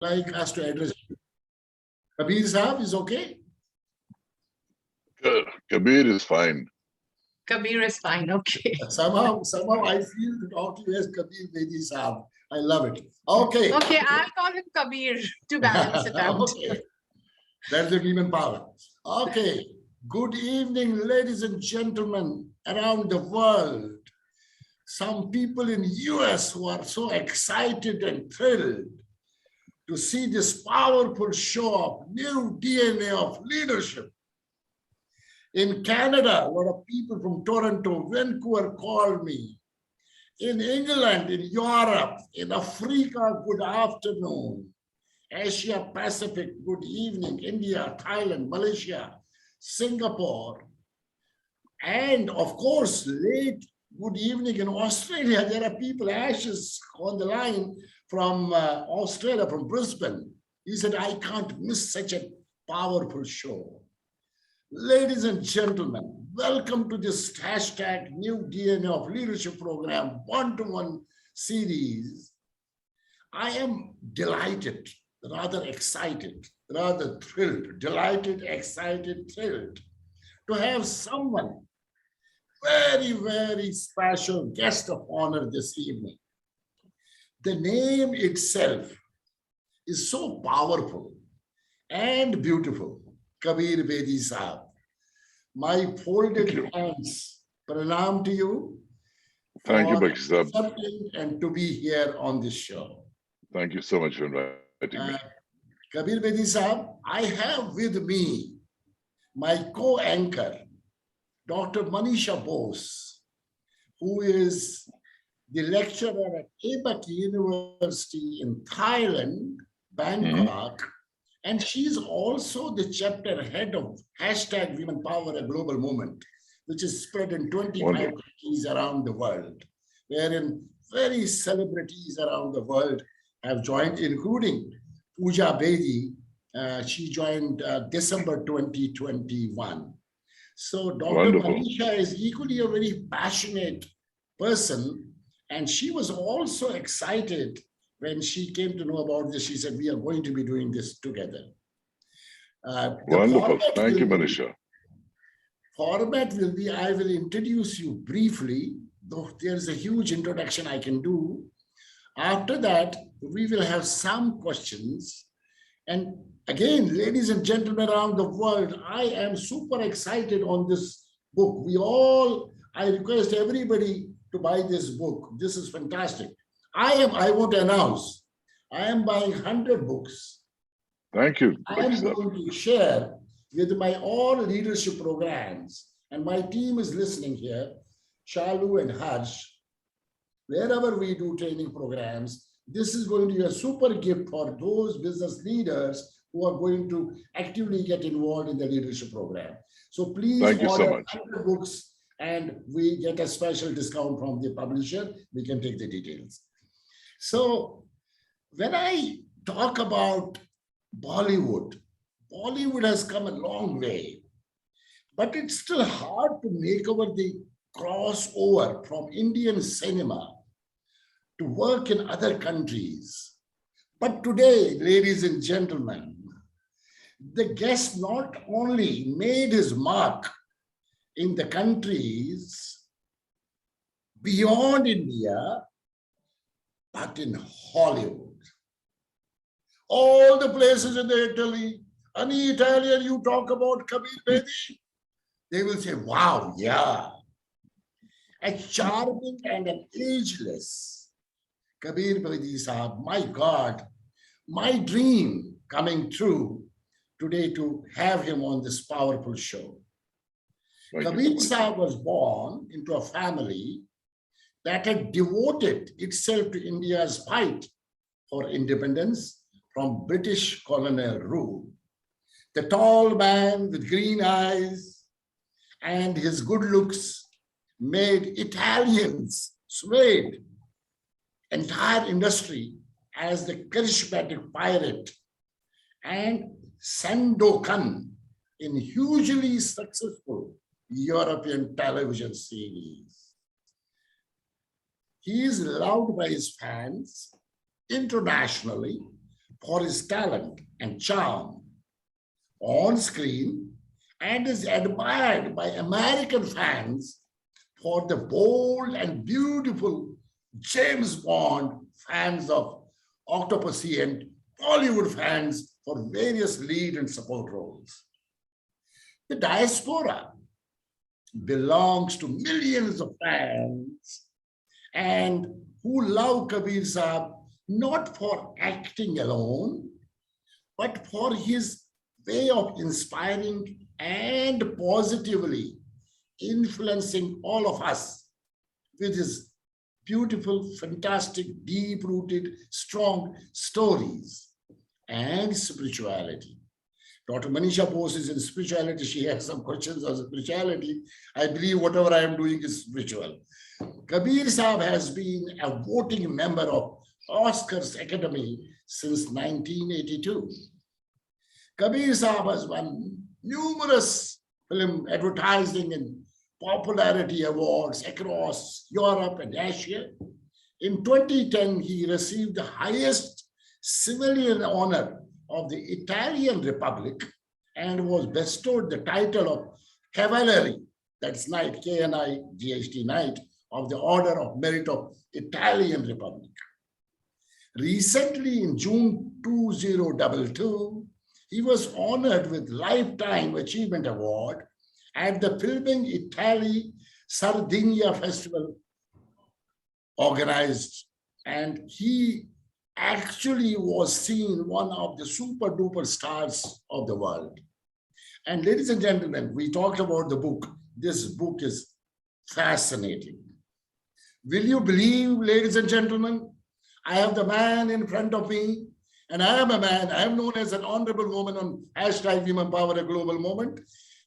like us to address you? Kabir Saab is okay? Kabir is fine. Kabir is fine, okay. Somehow I feel to talk to you as Kabir Bedi Saab. I love it. Okay. Okay, I'll call him Kabir to balance it out. Okay. That's the human power. Okay. Good evening, ladies and gentlemen around the world. Some people in US who are so excited and thrilled to see this powerful show of new DNA of leadership. In Canada, a lot of people from Toronto, Vancouver called me. In England, in Europe, in Africa, good afternoon. Asia Pacific, good evening. India, Thailand, Malaysia, Singapore. And of course, late good evening in Australia. There are people, Ashes, on the line from Australia, from Brisbane. He said, I can't miss such a powerful show. Ladies and gentlemen, welcome to this hashtag New DNA of Leadership program, one-to-one series. I am delighted, rather excited, rather thrilled, delighted, excited, thrilled to have someone very, very special guest of honor this evening. The name itself is so powerful and beautiful. Kabir Bedi Saab. My folded hands, pranam to you. Thank you, Bakshi Saab. Accepting and to be here on this show. Thank you so much for inviting me. Kabir Bedi Saab, I have with me my co-anchor, Dr. Manisha Bose, who is the lecturer at ABAC University in Thailand, Bangkok, and she's also the chapter head of hashtag Women Power, a global movement, which is spread in 25 countries around the world, wherein very celebrities around the world have joined, including Pooja Bedi. She joined December 2021. So Dr. Manisha is equally a very passionate person, and she was also excited when she came to know about this. She said, we are going to be doing this together. Wonderful. Thank you, Manisha. Format will be, I will introduce you briefly, though there's a huge introduction I can do. After that, we will have some questions. And again, ladies and gentlemen around the world, I am super excited on this book. I request everybody to buy this book. This is fantastic. I want to announce, I am buying 100 books. Thank you. I am going to share with my all leadership programs, and my team is listening here, Shalu and Harsh. Wherever we do training programs, this is going to be a super gift for those business leaders who are going to actively get involved in the leadership program. So please order 100 books and we get a special discount from the publisher. We can take the details. So when I talk about Bollywood has come a long way, but it's still hard to make over the crossover from Indian cinema to work in other countries. But today, ladies and gentlemen, the guest not only made his mark in the countries beyond India, but in Hollywood. All the places in Italy, any Italian you talk about Kabir Bedi, they will say, wow, yeah. A charming and an ageless Kabir Bedi Saab, my God, my dream coming true today to have him on this powerful show. Kabir Saab was born into a family that had devoted itself to India's fight for independence from British colonial rule. The tall man with green eyes and his good looks made Italians swayed entire industry as the charismatic pirate and Sandokan in hugely successful European television series. He is loved by his fans internationally for his talent and charm on screen and is admired by American fans for the bold and beautiful James Bond fans of Octopussy and Bollywood fans for various lead and support roles. The diaspora belongs to millions of fans and who love Kabir Saab not for acting alone, but for his way of inspiring and positively influencing all of us with his beautiful, fantastic, deep-rooted, strong stories and spirituality. Dr. Manisha Bose is in spirituality. She has some questions on spirituality. I believe whatever I am doing is spiritual. Kabir Saab has been a voting member of Oscars Academy since 1982. Kabir Saab has won numerous film advertising and popularity awards across Europe and Asia. In 2010, he received the highest civilian honor of the Italian Republic and was bestowed the title of Cavaliere, that's Knight, K-N-I-G-H-T, Knight, of the Order of Merit of Italian Republic. Recently, in June 2022, he was honored with Lifetime Achievement Award at the Filming Italy Sardinia Festival organized, and he actually was seen one of the super duper stars of the world. And ladies and gentlemen, we talked about the book. This book is fascinating. Will you believe, ladies and gentlemen, I have the man in front of me, and I am a man. I am known as an honorable woman on #Women Power a Global Moment,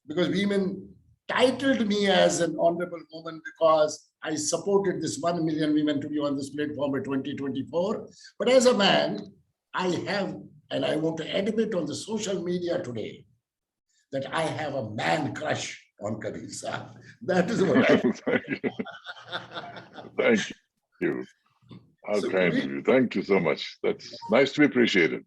because women titled me as an honorable woman because I supported this 1 million women to be on this platform by 2024. But as a man, I have, and I want to admit on the social media today, that I have a man crush on Kabir Saab. That is what I Thank you. Thank you. How So, kind of you. Thank you so much. That's nice to be appreciated.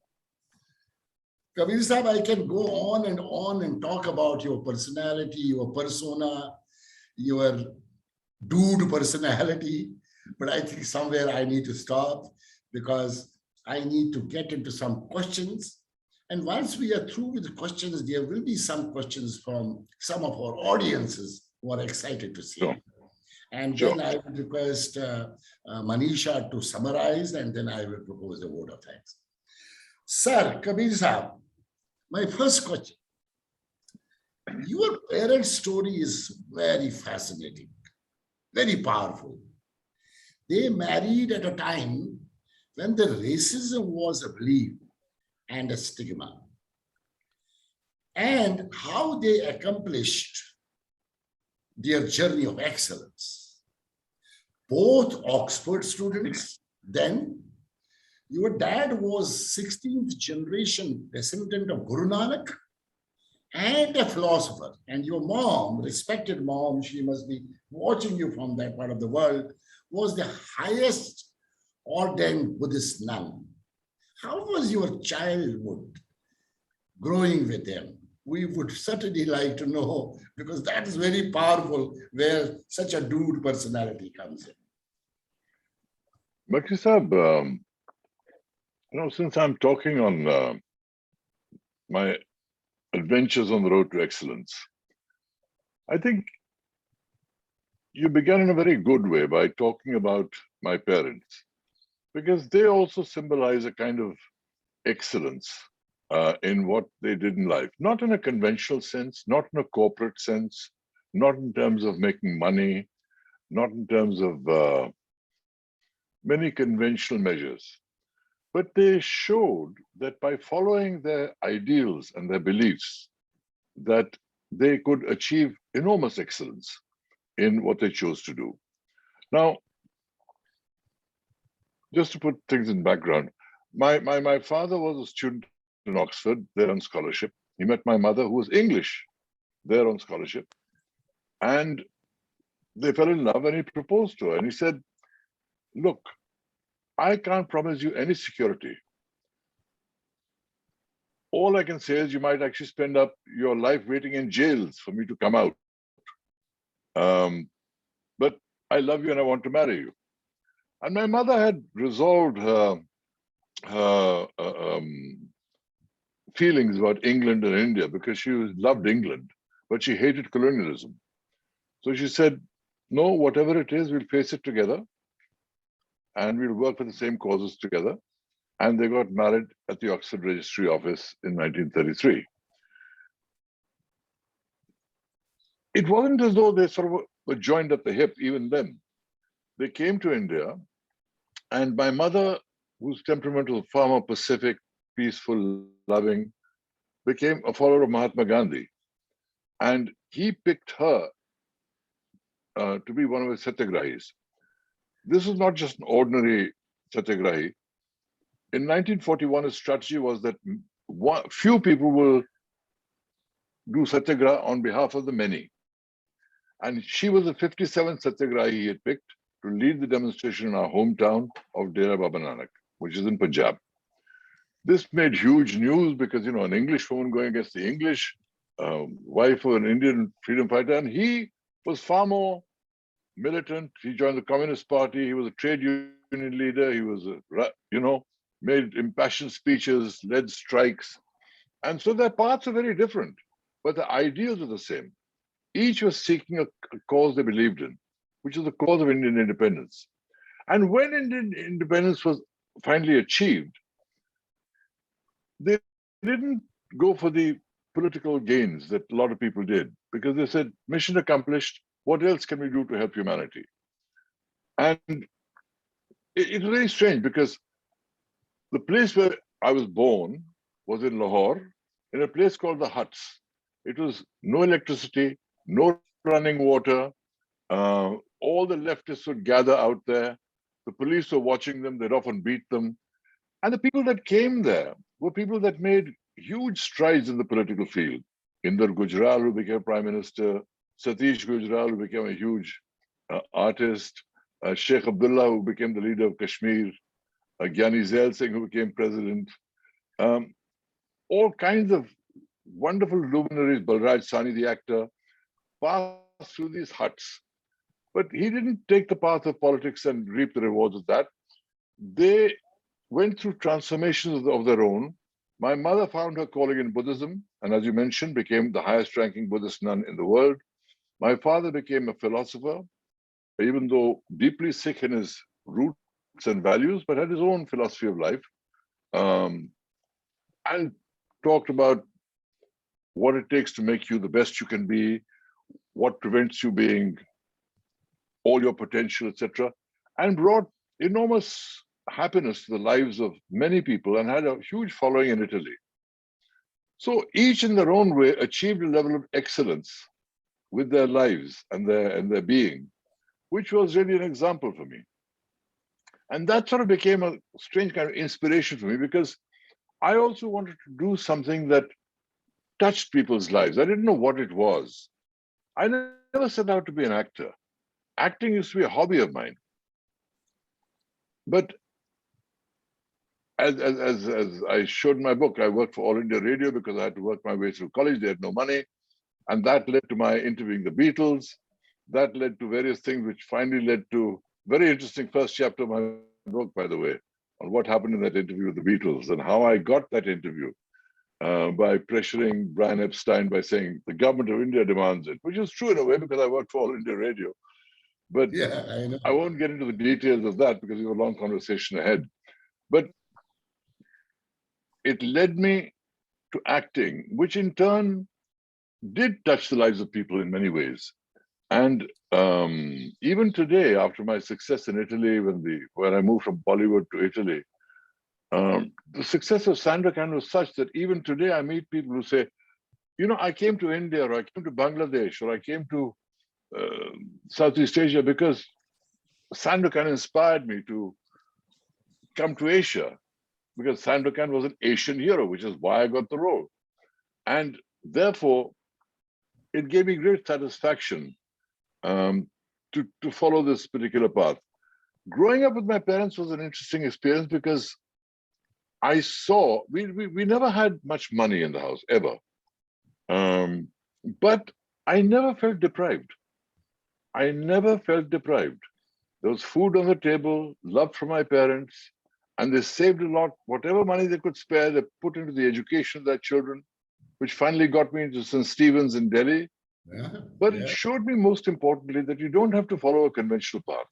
Kabir Saab, I can go on and talk about your personality, your persona, your dude personality, but I think somewhere I need to stop because I need to get into some questions. And once we are through with the questions, there will be some questions from some of our audiences who are excited to see. Sure. And Sure. then I would request Manisha to summarize, and then I will propose a vote of thanks. Sir, Kabir Saab, my first question. Your parents' story is very fascinating, very powerful. They married at a time when the racism was a belief and a stigma. And how they accomplished their journey of excellence. Both Oxford students, then your dad was 16th generation descendant of Guru Nanak and a philosopher. And your mom, respected mom, she must be watching you from that part of the world, was the highest ordained Buddhist nun. How was your childhood growing with them? We would certainly like to know, because that is very powerful where such a dude personality comes in. Bakshi Saab, since I'm talking on my adventures on the road to excellence, I think you began in a very good way by talking about my parents, because they also symbolize a kind of excellence in what they did in life, not in a conventional sense, not in a corporate sense, not in terms of making money, not in terms of many conventional measures, but they showed that by following their ideals and their beliefs, that they could achieve enormous excellence in what they chose to do. Now, just to put things in background, my father was a student in Oxford, there on scholarship. He met my mother, who was English, there on scholarship. And they fell in love and he proposed to her. And he said, look, I can't promise you any security, all I can say is you might actually spend up your life waiting in jails for me to come out. But I love you and I want to marry you. And my mother had resolved her feelings about England and India because she loved England, but she hated colonialism. So she said, no, whatever it is, we'll face it together and we'll work for the same causes together. And they got married at the Oxford Registry Office in 1933. It wasn't as though they sort of were joined at the hip even then. They came to India, and my mother, whose temperamental, far more pacific, peaceful, loving, became a follower of Mahatma Gandhi. And he picked her to be one of his satyagrahis. This was not just an ordinary satyagrahi. In 1941, his strategy was that few people will do satyagraha on behalf of the many. And she was the 57th satyagrahi he had picked to lead the demonstration in our hometown of Dera Baba Nanak, which is in Punjab. This made huge news because, you know, an English woman going against the English wife of an Indian freedom fighter, and he was far more militant. He joined the Communist Party. He was a trade union leader. He was, made impassioned speeches, led strikes. And so their paths are very different, but the ideals are the same. Each was seeking a cause they believed in, which is the cause of Indian independence. And when Indian independence was finally achieved, they didn't go for the political gains that a lot of people did, because they said, mission accomplished, what else can we do to help humanity? And it's very strange because the place where I was born was in Lahore, in a place called the Huts. It was no electricity, no running water. All the leftists would gather out there. The police were watching them. They'd often beat them. And the people that came there were people that made huge strides in the political field. Inder Gujral, who became prime minister, Satish Gujral, who became a huge artist, Sheikh Abdullah, who became the leader of Kashmir, Gyani Zail Singh, who became president. All kinds of wonderful luminaries, Balraj Sani, the actor, passed through these huts. But he didn't take the path of politics and reap the rewards of that. They went through transformations of their own. My mother found her calling in Buddhism, and as you mentioned, became the highest ranking Buddhist nun in the world. My father became a philosopher, even though deeply Sikh in his roots and values, but had his own philosophy of life, and talked about what it takes to make you the best you can be, what prevents you being all your potential, etc., and brought enormous happiness to the lives of many people and had a huge following in Italy. So each in their own way achieved a level of excellence with their lives and their being, which was really an example for me. And that sort of became a strange kind of inspiration for me because I also wanted to do something that touched people's lives. I didn't know what it was. I never set out to be an actor. Acting used to be a hobby of mine. But as I showed in my book, I worked for All India Radio because I had to work my way through college. They had no money. And that led to my interviewing the Beatles. That led to various things, which finally led to very interesting first chapter of my book, by the way, on what happened in that interview with the Beatles and how I got that interview by pressuring Brian Epstein by saying the government of India demands it, which is true in a way because I worked for All India Radio. But Yeah, I know. I won't get into the details of that because we have a long conversation ahead. But it led me to acting, which in turn did touch the lives of people in many ways. And even today, after my success in Italy, when I moved from Bollywood to Italy, the success of Sandokan was such that even today I meet people who say, you know, I came to India or I came to Bangladesh or I came to Southeast Asia because Sandokan inspired me to come to Asia, because Sandokan was an Asian hero, which is why I got the role. And therefore, it gave me great satisfaction to follow this particular path. Growing up with my parents was an interesting experience because I saw, we never had much money in the house, ever. But I never felt deprived. I never felt deprived. There was food on the table, love from my parents, and they saved a lot. Whatever money they could spare, they put into the education of their children, which finally got me into St. Stephen's in Delhi. Yeah, But it yeah. showed me, most importantly, that you don't have to follow a conventional path.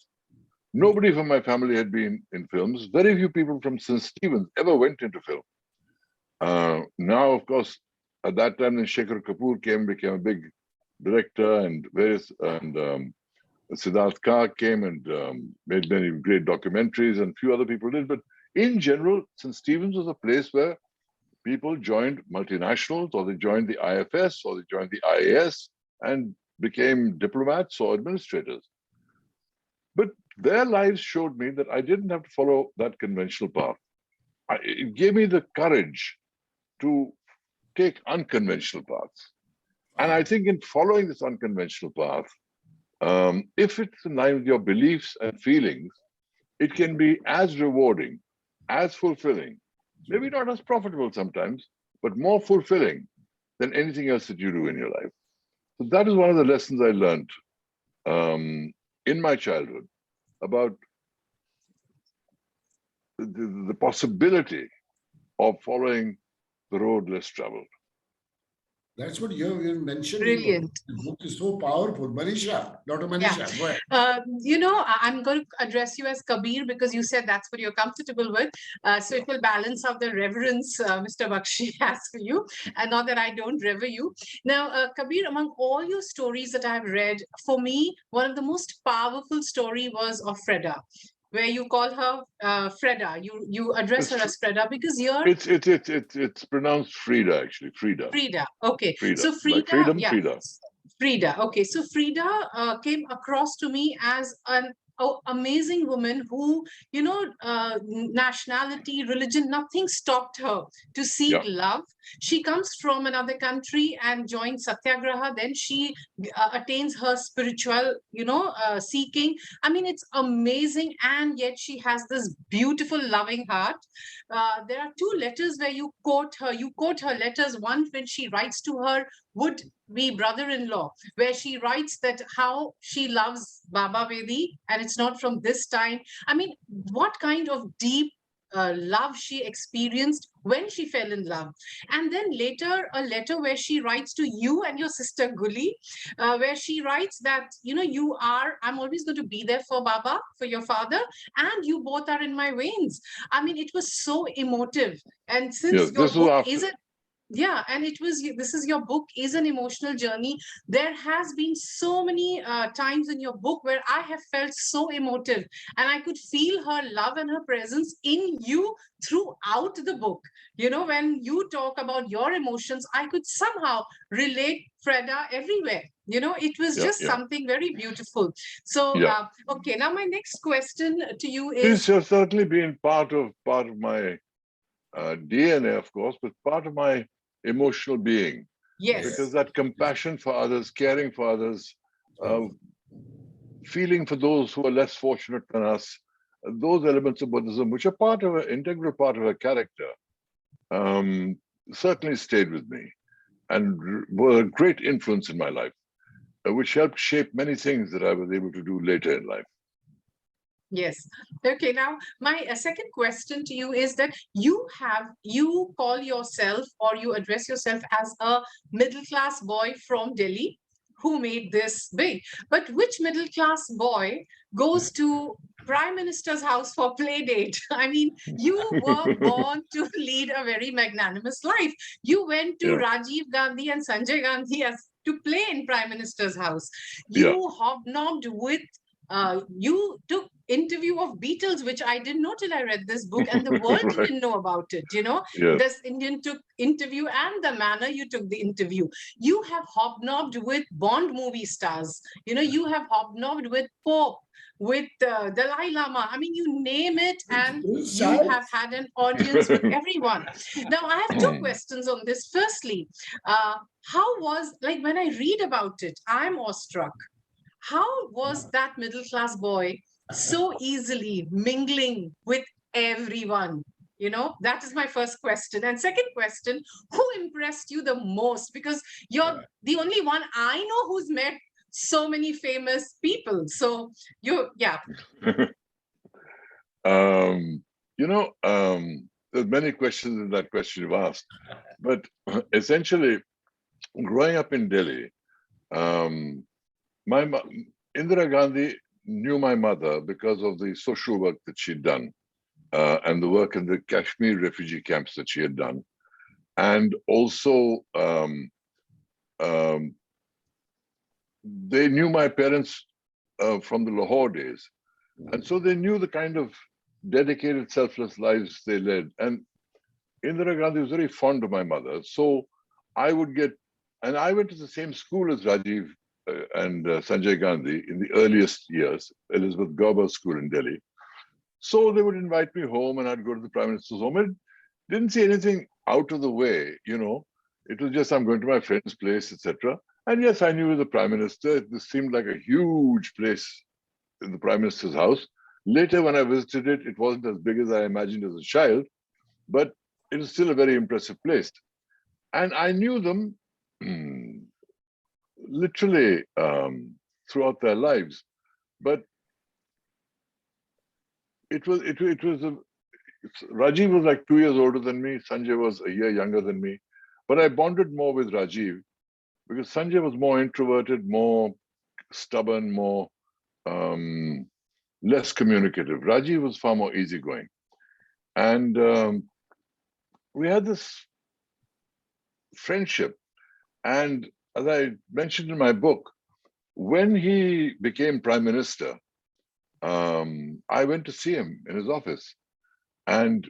Nobody from my family had been in films. Very few people from St. Stephen's ever went into film. Now, of course, at that time, then Shekhar Kapoor became a big director, and Siddharth Kar came and made many great documentaries, and few other people did. But in general, St. Stephen's was a place where people joined multinationals, or they joined the IFS, or they joined the IAS, and became diplomats or administrators. But their lives showed me that I didn't have to follow that conventional path. It gave me the courage to take unconventional paths. And I think in following this unconventional path, if it's in line with your beliefs and feelings, it can be as rewarding, as fulfilling, maybe not as profitable sometimes, but more fulfilling than anything else that you do in your life. So that is one of the lessons I learned in my childhood about the possibility of following the road less traveled. That's what you mentioned. Brilliant. The book is so powerful. Manisha, Dr. Manisha, go ahead. I'm going to address you as Kabir because you said that's what you're comfortable with. So it will balance out the reverence Mr. Bakshi has for you, and not that I don't revere you. Now, Kabir, among all your stories that I've read, for me, one of the most powerful story was of Freda, where you call her Freda. You address her as Freda because you're It's pronounced Frida, actually. Frida. Okay. Frida. So Frida, Like freedom, yeah. Frida. Frida. Okay. So Frida came across to me as an amazing woman who, nationality, religion, nothing stopped her to seek love. She comes from another country and joins Satyagraha. Then she attains her spiritual, seeking. I mean, it's amazing. And yet she has this beautiful, loving heart. There are two letters where you quote her. You quote her letters. One when she writes to her would-be brother-in-law, where she writes that how she loves Baba Bedi, and it's not from this time. I mean, what kind of deep love she experienced when she fell in love. And then later, a letter where she writes to you and your sister Guli, where she writes that, I'm always going to be there for Baba, for your father, and you both are in my veins. I mean, it was so emotive. And since your book is this is your book is an emotional journey. There has been so many times in your book where I have felt so emotive, and I could feel her love and her presence in you throughout the book. When you talk about your emotions, I could somehow relate Freda everywhere. It was just something very beautiful. So, okay, now my next question to you is... This has certainly been part of my DNA, of course, but part of my emotional being. Yes. Because that compassion for others, caring for others, feeling for those who are less fortunate than us, those elements of Buddhism, which are integral part of her character, certainly stayed with me and were a great influence in my life, which helped shape many things that I was able to do later in life. Yes. Okay. Now, my second question to you is that you call yourself, or you address yourself as a middle-class boy from Delhi who made this big. But which middle-class boy goes to Prime Minister's house for play date? I mean, you were born to lead a very magnanimous life. You went to Rajiv Gandhi and Sanjay Gandhi to play in Prime Minister's house. You hobnobbed with you took interview of Beatles, which I didn't know till I read this book, and the world didn't know about it. This Indian took interview, and the manner you took the interview. You have hobnobbed with Bond movie stars. You have hobnobbed with Pope, with Dalai Lama. I mean, you name it, and you have had an audience with everyone. Now, I have two questions on this. Firstly, how was, like, when I read about it, I'm awestruck. How was that middle-class boy so easily mingling with everyone? You know, that is my first question. And second question, who impressed you the most? Because you're the only one I know who's met so many famous people. So yeah. There's many questions in that question you've asked, but essentially, growing up in Delhi, Indira Gandhi knew my mother because of the social work that she'd done and the work in the Kashmir refugee camps that she had done. And also, they knew my parents from the Lahore days. And so they knew the kind of dedicated, selfless lives they led. And Indira Gandhi was very fond of my mother. So I would get, and I went to the same school as Rajiv and Sanjay Gandhi in the earliest years, Elizabeth Gerber School in Delhi. So they would invite me home and I'd go to the Prime Minister's home. And didn't see anything out of the way, you know. It was just, I'm going to my friend's place, etc. And yes, I knew the Prime Minister. This seemed like a huge place in the Prime Minister's house. Later, when I visited it, it wasn't as big as I imagined as a child, but it was still a very impressive place. And I knew them literally throughout their lives. But Rajiv was like 2 years older than me. Sanjay was a year younger than me. But I bonded more with Rajiv because Sanjay was more introverted, more stubborn, more less communicative. Rajiv was far more easygoing. And we had this friendship. And as I mentioned in my book, when he became Prime Minister, I went to see him in his office. And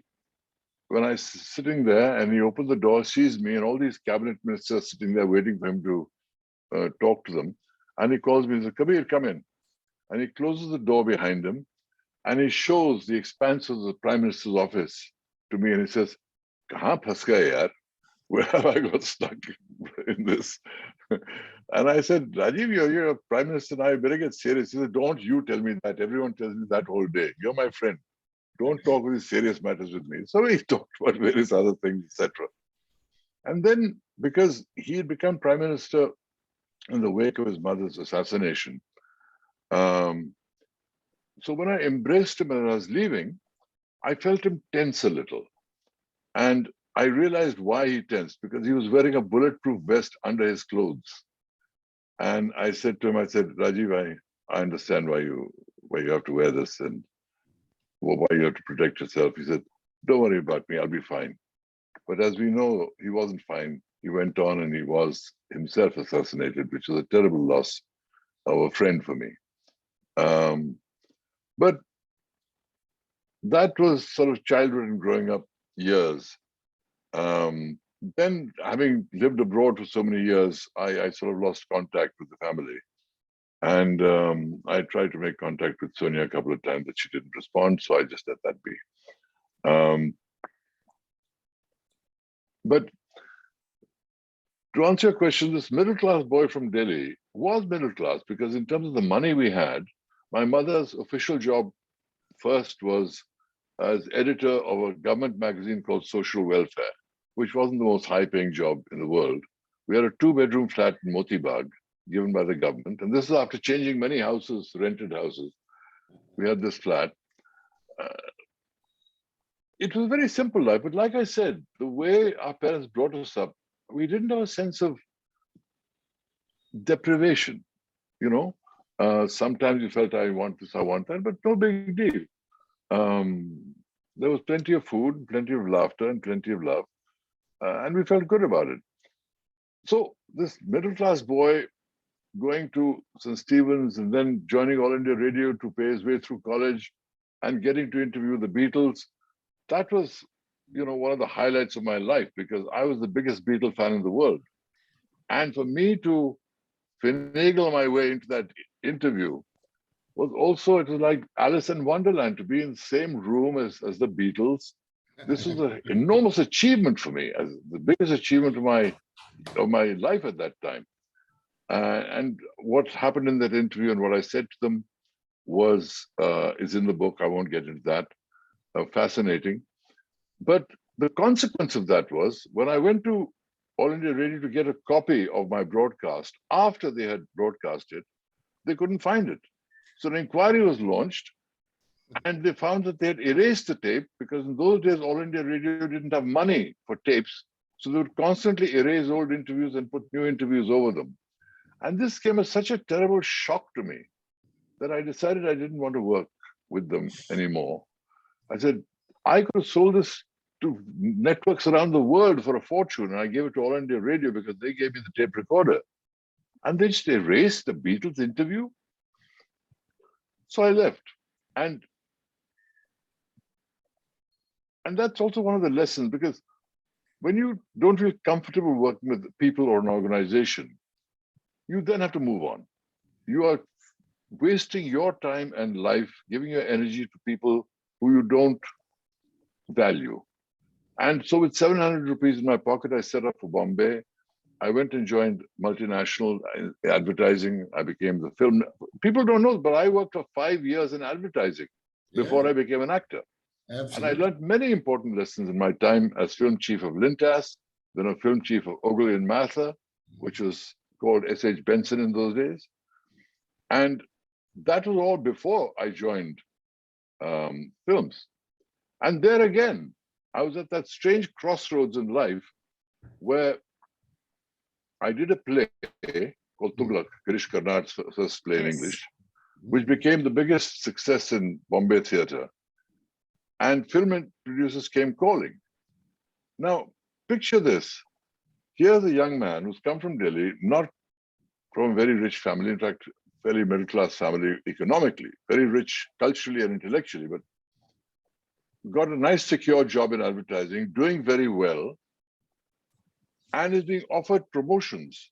when I was sitting there and he opened the door, sees me and all these cabinet ministers sitting there waiting for him to talk to them. And he calls me and says, Kabir, come in. And he closes the door behind him and he shows the expanse of the Prime Minister's office to me and he says, Kahan phas gaye yaar? Where have I got stuck in this? And I said, Rajiv, you're a Prime Minister now, you better get serious. He said, don't you tell me that. Everyone tells me that whole day. You're my friend. Don't talk with these serious matters with me. So we talked about various other things, etc. And then, because he had become Prime Minister in the wake of his mother's assassination, so when I embraced him and I was leaving, I felt him tense a little. And I realized why he tensed, because he was wearing a bulletproof vest under his clothes. And I said to him, I said, Rajiv, I understand why you have to wear this and why you have to protect yourself. He said, don't worry about me, I'll be fine. But as we know, he wasn't fine. He went on and he was himself assassinated, which was a terrible loss of a friend for me. But that was sort of childhood and growing up years. Then, having lived abroad for so many years, I sort of lost contact with the family. And I tried to make contact with Sonia a couple of times, but she didn't respond, so I just let that be. But to answer your question, this middle-class boy from Delhi was middle class because in terms of the money we had, my mother's official job first was as editor of a government magazine called Social Welfare, which wasn't the most high-paying job in the world. We had a 2-bedroom flat in Moti Bagh given by the government. And this is after changing many houses, rented houses. We had this flat. It was a very simple life, but like I said, the way our parents brought us up, we didn't have a sense of deprivation, you know. Sometimes you felt, I want this, I want that, but no big deal. There was plenty of food, plenty of laughter, and plenty of love. And we felt good about it. So this middle-class boy going to St. Stephen's and then joining All India Radio to pay his way through college and getting to interview the Beatles, that was, you know, one of the highlights of my life because I was the biggest Beatle fan in the world. And for me to finagle my way into that interview was also, it was like Alice in Wonderland, to be in the same room as the Beatles. This was an enormous achievement for me, as the biggest achievement of my life at that time. And what happened in that interview and what I said to them was is in the book. I won't get into that. Fascinating. But the consequence of that was when I went to All India Radio to get a copy of my broadcast after they had broadcast it, they couldn't find it. So an inquiry was launched and they found that they had erased the tape because in those days, All India Radio didn't have money for tapes. So they would constantly erase old interviews and put new interviews over them. And this came as such a terrible shock to me that I decided I didn't want to work with them anymore. I said, I could have sold this to networks around the world for a fortune. And I gave it to All India Radio because they gave me the tape recorder. And they just erased the Beatles interview. So I left. And that's also one of the lessons, because when you don't feel comfortable working with people or an organization, you then have to move on. You are wasting your time and life, giving your energy to people who you don't value. And so with 700 rupees in my pocket, I set up for Bombay. I went and joined multinational advertising. I became the film. People don't know, but I worked for 5 years in advertising before I became an actor. Absolutely. And I learned many important lessons in my time as film chief of Lintas, then a film chief of Ogilvy and Mather, which was called S.H. Benson in those days. And that was all before I joined films. And there again, I was at that strange crossroads in life where I did a play called Tughlaq, Girish Karnad's first play in English, which became the biggest success in Bombay theatre. And film producers came calling. Now, picture this. Here's a young man who's come from Delhi, not from a very rich family, in fact, very middle-class family economically, very rich culturally and intellectually, but got a nice secure job in advertising, doing very well, and is being offered promotions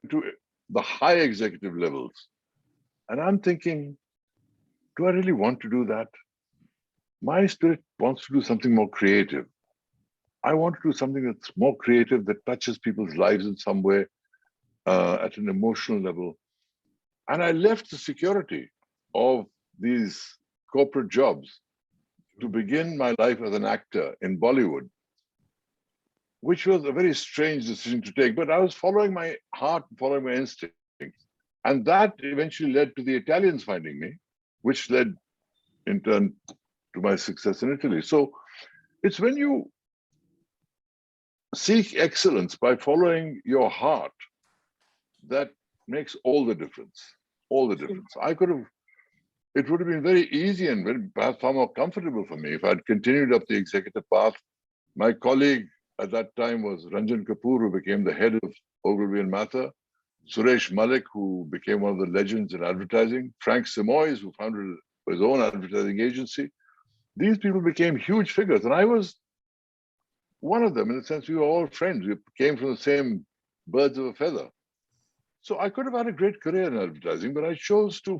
to the high executive levels. And I'm thinking, do I really want to do that? My spirit wants to do something more creative. I want to do something that's more creative, that touches people's lives in some way at an emotional level. And I left the security of these corporate jobs to begin my life as an actor in Bollywood, which was a very strange decision to take, but I was following my heart, following my instincts. And that eventually led to the Italians finding me, which led in turn to my success in Italy. So it's when you seek excellence by following your heart that makes all the difference, all the difference. It would have been very easy and perhaps far more comfortable for me if I'd continued up the executive path. My colleague at that time was Ranjan Kapoor, who became the head of Ogilvy and Mather, Suresh Malik, who became one of the legends in advertising, Frank Simoes, who founded his own advertising agency. These people became huge figures, and I was one of them in the sense we were all friends. We came from the same birds of a feather. So I could have had a great career in advertising, but I chose to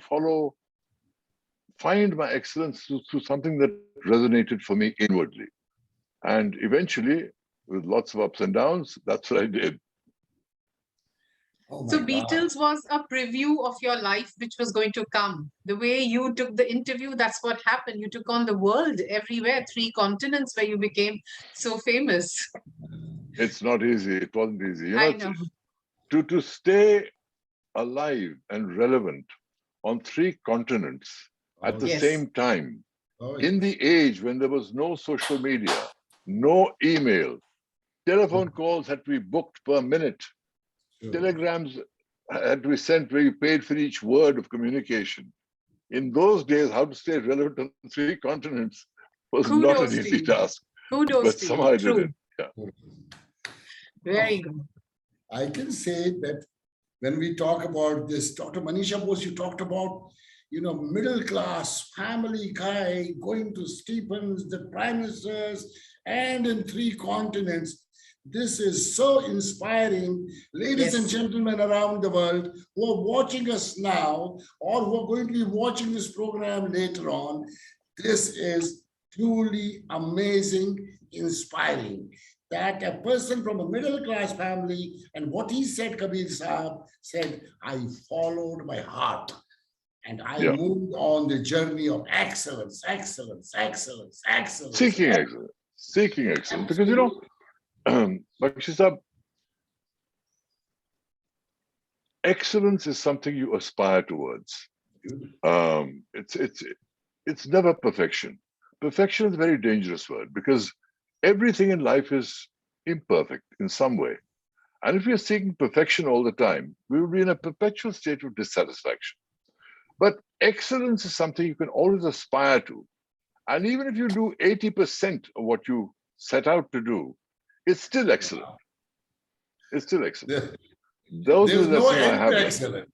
find my excellence through something that resonated for me inwardly. And eventually, with lots of ups and downs, that's what I did. Oh my So God. Beatles was a preview of your life, which was going to come. The way you took the interview, that's what happened. You took on the world everywhere, 3 continents where you became so famous. It's not easy. It wasn't easy. I know. To stay alive and relevant on 3 continents at the Yes. same time, Oh, in the age when there was no social media, no email, telephone calls had to be booked per minute. Sure. Telegrams had to be sent where you paid for each word of communication. In those days, how to stay relevant on 3 continents was not Kudos an to easy you. task, Kudos but to somehow you. I did it. Yeah. Very good. I can say that when we talk about this, Dr. Manisha Bose, you talked about, middle class family guy going to Stevens, the prime ministers, and in 3 continents. This is so inspiring, ladies and gentlemen around the world who are watching us now or who are going to be watching this program later on. This is truly amazing, inspiring. That a person from a middle-class family, and what he said, Kabir Saab said, I followed my heart and I moved on the journey of excellence, excellence, excellence, excellence. Seeking excellence. Seeking excellence. Because, you know, Bakshi Saab, excellence is something you aspire towards. It's never perfection. Perfection is a very dangerous word because everything in life is imperfect in some way. And if we are seeking perfection all the time, we will be in a perpetual state of dissatisfaction. But excellence is something you can always aspire to. And even if you do 80% of what you set out to do, it's still excellent. It's still excellent. Those are the lessons I have. Excellence.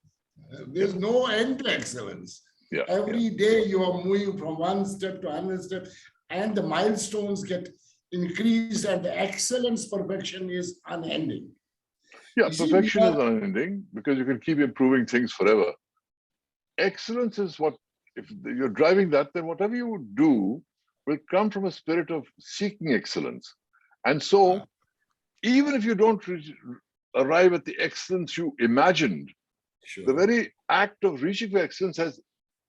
There's no end to excellence. Yeah, Every day you are moving from one step to another step, and the milestones get increased, and the excellence, perfection is unending. Yeah, perfection is unending because you can keep improving things forever. Excellence is what, if you're driving that, then whatever you do will come from a spirit of seeking excellence. And so, even if you don't arrive at the excellence you imagined, the very act of reaching for excellence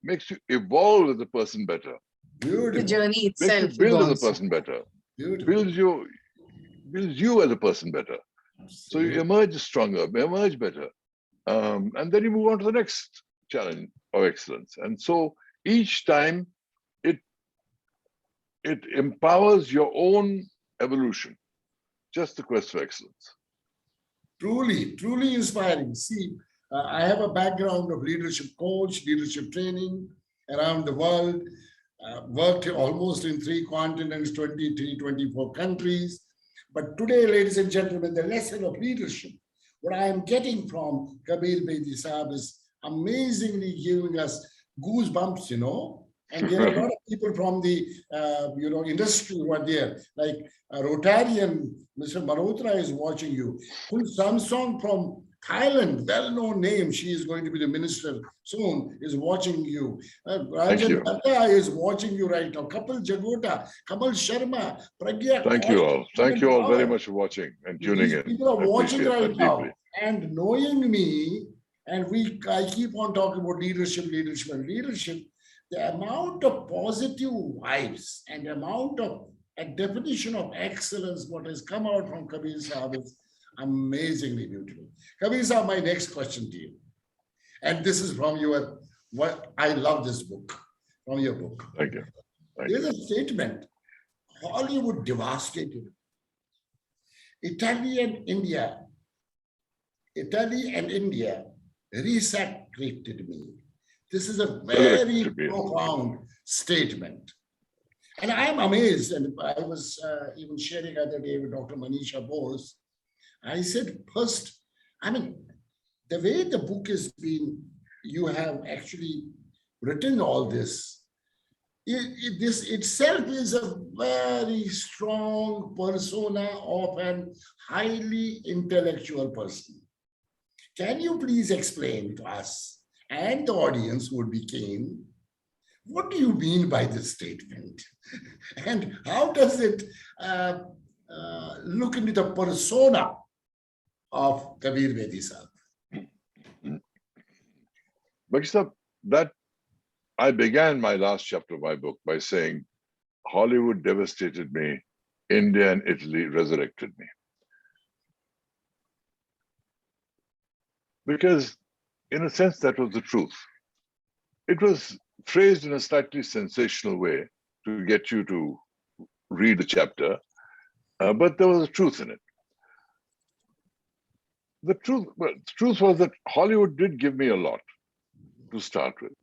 makes you evolve as a person better. The journey itself. Makes you build as a person better. Builds you as a person better. So you emerge stronger, emerge better. And then you move on to the next challenge of excellence. And so each time it empowers your own evolution. Just the quest for excellence. Truly, truly inspiring. See, I have a background of leadership coach, leadership training around the world, worked almost in 3 continents, 23, 24 countries. But today, ladies and gentlemen, the lesson of leadership, what I am getting from Kabir Bedi Saab is amazingly giving us goosebumps, you know. And there are a lot of people from the, industry who are there, like Rotarian, Mr. Malhotra is watching you. Kun Samsung from Thailand, well-known name, she is going to be the minister soon, is watching you. Rajan Datta is watching you right now. Kapil Jagota, Kamal Sharma, Pragya. Thank you all. Thank you all very much for watching and tuning in. People are watching right now deeply. and knowing me, and I keep on talking about leadership. The amount of positive vibes and the amount of a definition of excellence, what has come out from Kabir Saab is amazingly beautiful. Kabir Saab, my next question to you. And this is from I love this book, from your book. Thank you. There's a statement, Hollywood devastated. Italy and India resacrated me. This is a very profound statement. And I'm amazed, and I was even sharing the other day with Dr. Manisha Bose. I said, first, the way the book has been, you have actually written all this, this itself is a very strong persona of an highly intellectual person. Can you please explain to us and the audience who would be keen, what do you mean by this statement? And how does it look into the persona of Kabir Bedi Saab? Bakshi, that I began my last chapter of my book by saying, Hollywood devastated me, India and Italy resurrected me. Because in a sense, that was the truth. It was phrased in a slightly sensational way to get you to read the chapter, but there was a truth in it. The truth was that Hollywood did give me a lot to start with.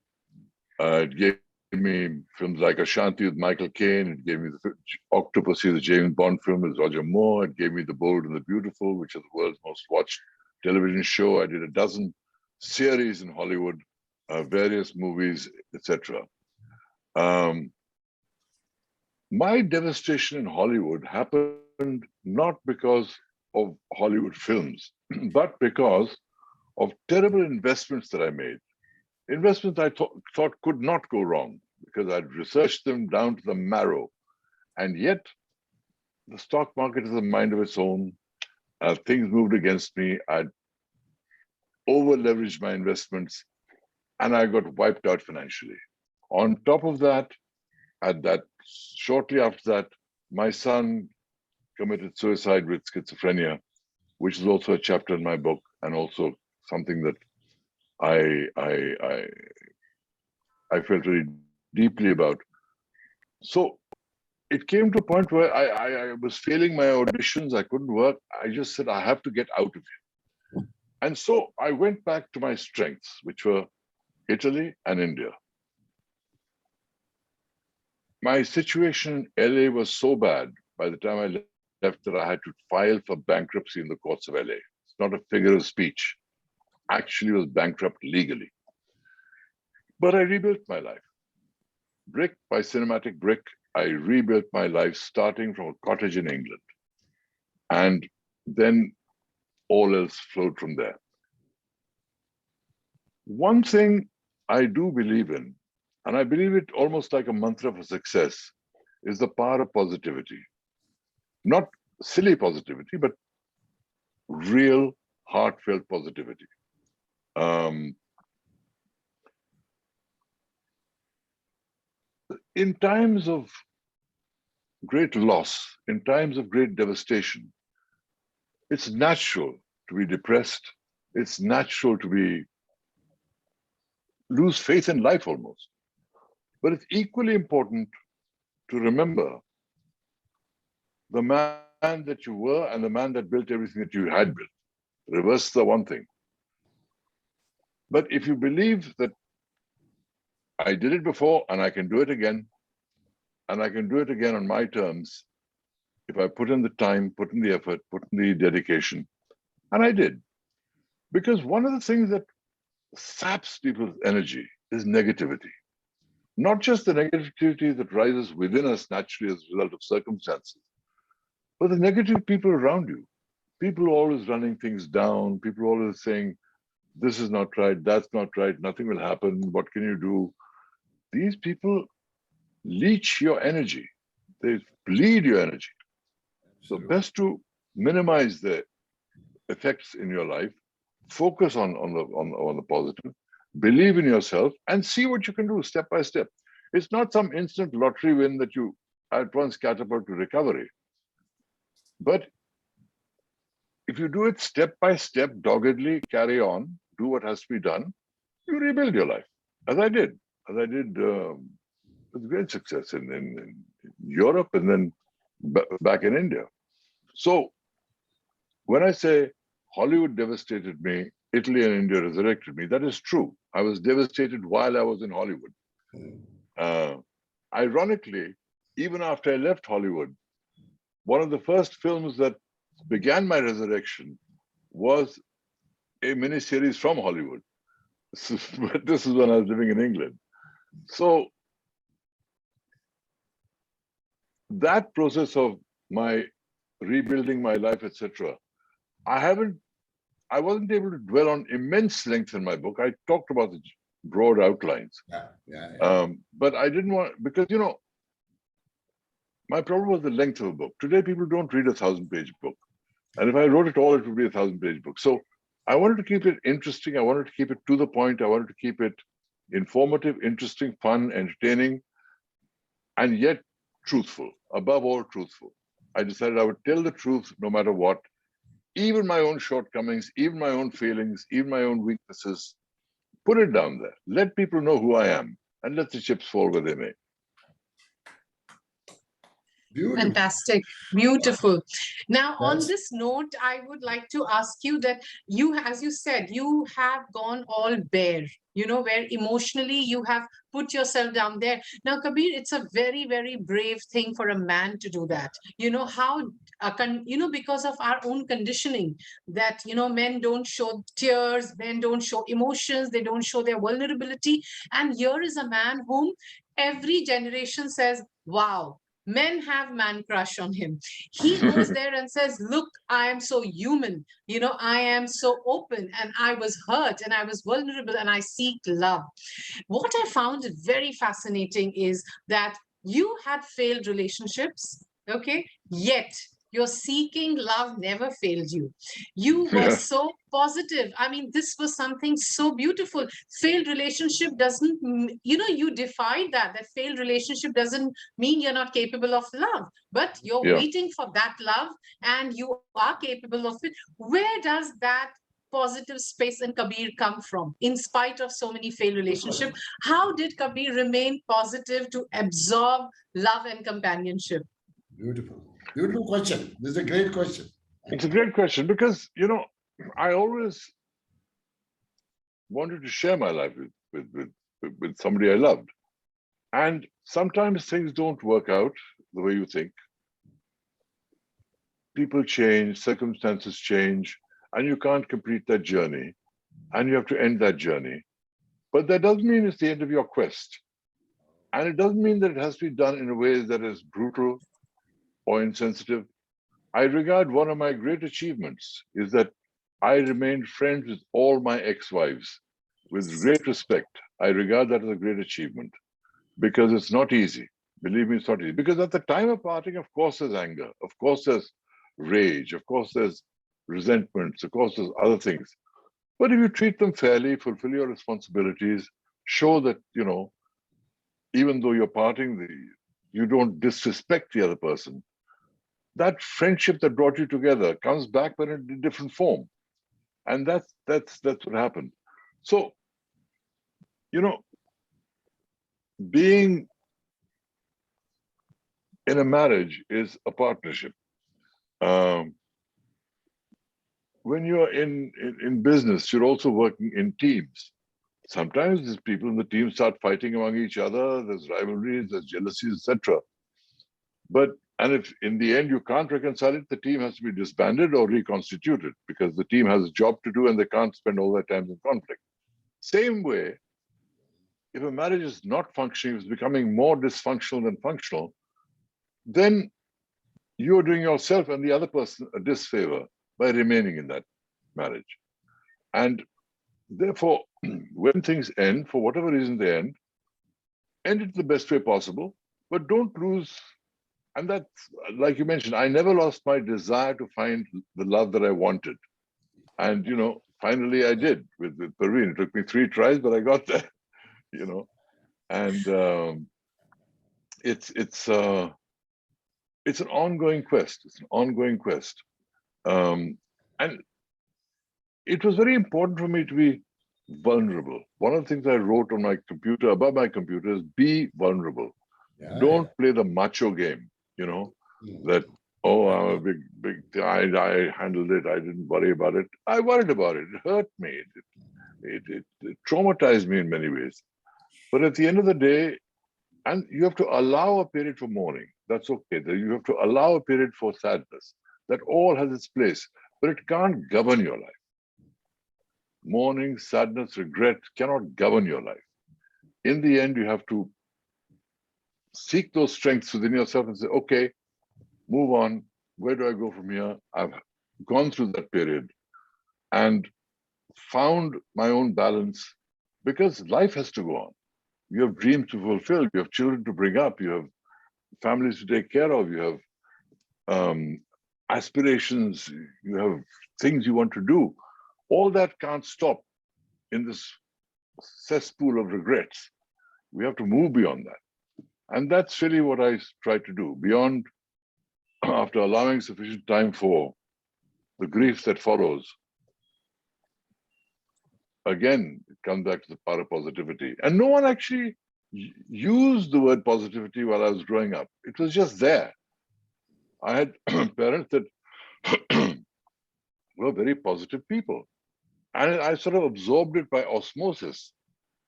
It gave me films like Ashanti with Michael Caine. It gave me the Octopussy, the James Bond film with Roger Moore. It gave me The Bold and the Beautiful, which is the world's most watched television show. I did a dozen series in Hollywood, various movies, etc. My devastation in Hollywood happened not because of Hollywood films, but because of terrible investments that I made. Investments I thought could not go wrong because I'd researched them down to the marrow. And yet, the stock market has a mind of its own. Things moved against me. I'd over-leveraged my investments, and I got wiped out financially. On top of that, shortly after that, My son committed suicide with schizophrenia, which is also a chapter in my book, and also something that I I I, I felt very deeply about. So it came to a point where I was failing my auditions. I couldn't work. I just said, I have to get out of here. And so I went back to my strengths, which were Italy and India. My situation in LA was so bad by the time I left that I had to file for bankruptcy in the courts of LA. It's not a figure of speech. Actually was bankrupt legally. But I rebuilt my life. Brick by cinematic brick, I rebuilt my life starting from a cottage in England. And then all else flowed from there. One thing I do believe in, and I believe it almost like a mantra for success, is the power of positivity. Not silly positivity, but real, heartfelt positivity. In times of great loss, in times of great devastation, it's natural to be depressed. It's natural to lose faith in life almost. But it's equally important to remember the man that you were and the man that built everything that you had built. Reverse the one thing. But if you believe that I did it before and I can do it again, and I can do it again on my terms, if I put in the time, put in the effort, put in the dedication, and I did. Because one of the things that saps people's energy is negativity. Not just the negativity that rises within us naturally as a result of circumstances, but the negative people around you. People always running things down, people always saying, this is not right, that's not right, nothing will happen, what can you do? These people leech your energy. They bleed your energy. So best to minimize the effects in your life, focus on the positive, believe in yourself, and see what you can do step by step. It's not some instant lottery win that you at once catapult to recovery. But if you do it step by step, doggedly, carry on, do what has to be done, you rebuild your life, as I did with great success in Europe and then back in India. So when I say Hollywood devastated me, Italy and India resurrected me, that is true. I was devastated while I was in Hollywood. Ironically, even after I left Hollywood, one of the first films that began my resurrection was a miniseries from Hollywood. But this is when I was living in England. So that process of my rebuilding my life, etc., I wasn't able to dwell on immense length in my book. I talked about the broad outlines. But I didn't want, because, my problem was the length of a book. Today, people don't read a 1,000-page book. And if I wrote it all, it would be a 1,000-page book. So I wanted to keep it interesting. I wanted to keep it to the point. I wanted to keep it informative, interesting, fun, entertaining, and yet truthful, above all truthful. I decided I would tell the truth no matter what, even my own shortcomings, even my own failings, even my own weaknesses. Put it down there. Let people know who I am and let the chips fall where they may. Beautiful. Fantastic. Beautiful. Now, on this note, I would like to ask you that you, as you said, you have gone all bare, where emotionally you have put yourself down there. Now, Kabir, it's a very, very brave thing for a man to do that. Because of our own conditioning that, men don't show tears, men don't show emotions, they don't show their vulnerability. And here is a man whom every generation says, wow, men have man crush on him. He goes there and says, look, I am so human. I am so open and I was hurt and I was vulnerable and I seek love. What I found very fascinating is that you had failed relationships, okay? Yet your seeking love never failed you. You were Yeah. so positive. I mean, this was something so beautiful. Failed relationship doesn't, you defied that failed relationship doesn't mean you're not capable of love, but you're Yeah. waiting for that love and you are capable of it. Where does that positive space in Kabir come from, in spite of so many failed relationships? How did Kabir remain positive to absorb love and companionship? Beautiful. Beautiful question. This is a great question. It's a great question because, I always wanted to share my life with somebody I loved. And sometimes things don't work out the way you think. People change, circumstances change, and you can't complete that journey. And you have to end that journey. But that doesn't mean it's the end of your quest. And it doesn't mean that it has to be done in a way that is brutal or insensitive. I regard one of my great achievements is that I remained friends with all my ex-wives with great respect. I regard that as a great achievement because it's not easy. Believe me, it's not easy. Because at the time of parting, of course, there's anger. Of course, there's rage. Of course, there's resentments. Of course, there's other things. But if you treat them fairly, fulfill your responsibilities, show that, even though you're parting, you don't disrespect the other person, that friendship that brought you together comes back but in a different form. And that's what happened. So, being in a marriage is a partnership. When you're in business, you're also working in teams. Sometimes these people in the team start fighting among each other. There's rivalries, there's jealousies, etc. And if in the end you can't reconcile it, the team has to be disbanded or reconstituted because the team has a job to do and they can't spend all their time in conflict. Same way, if a marriage is not functioning, it's becoming more dysfunctional than functional, then you're doing yourself and the other person a disfavor by remaining in that marriage. And therefore, when things end, for whatever reason they end it the best way possible, but don't lose. And that's, like you mentioned, I never lost my desire to find the love that I wanted. And, finally I did with Parveen. It took me 3 tries, but I got there, And it's an ongoing quest. It's an ongoing quest. And it was very important for me to be vulnerable. One of the things I wrote on my computer, above my computer, is be vulnerable. Yeah, Don't play the macho game, that, oh, I'm a big guy, I handled it, I didn't worry about it. I worried about it. It hurt me. It traumatized me in many ways. But at the end of the day, and you have to allow a period for mourning. That's okay. You have to allow a period for sadness. That all has its place, but it can't govern your life. Mourning, sadness, regret cannot govern your life. In the end, you have to seek those strengths within yourself and say, okay, move on. Where do I go from here? I've gone through that period and found my own balance because life has to go on. You have dreams to fulfill. You have children to bring up. You have families to take care of. You have aspirations. You have things you want to do. All that can't stop in this cesspool of regrets. We have to move beyond that. And that's really what I try to do. Beyond, after allowing sufficient time for the grief that follows, again, it comes back to the power of positivity. And no one actually used the word positivity while I was growing up. It was just there. I had parents that were very positive people. And I sort of absorbed it by osmosis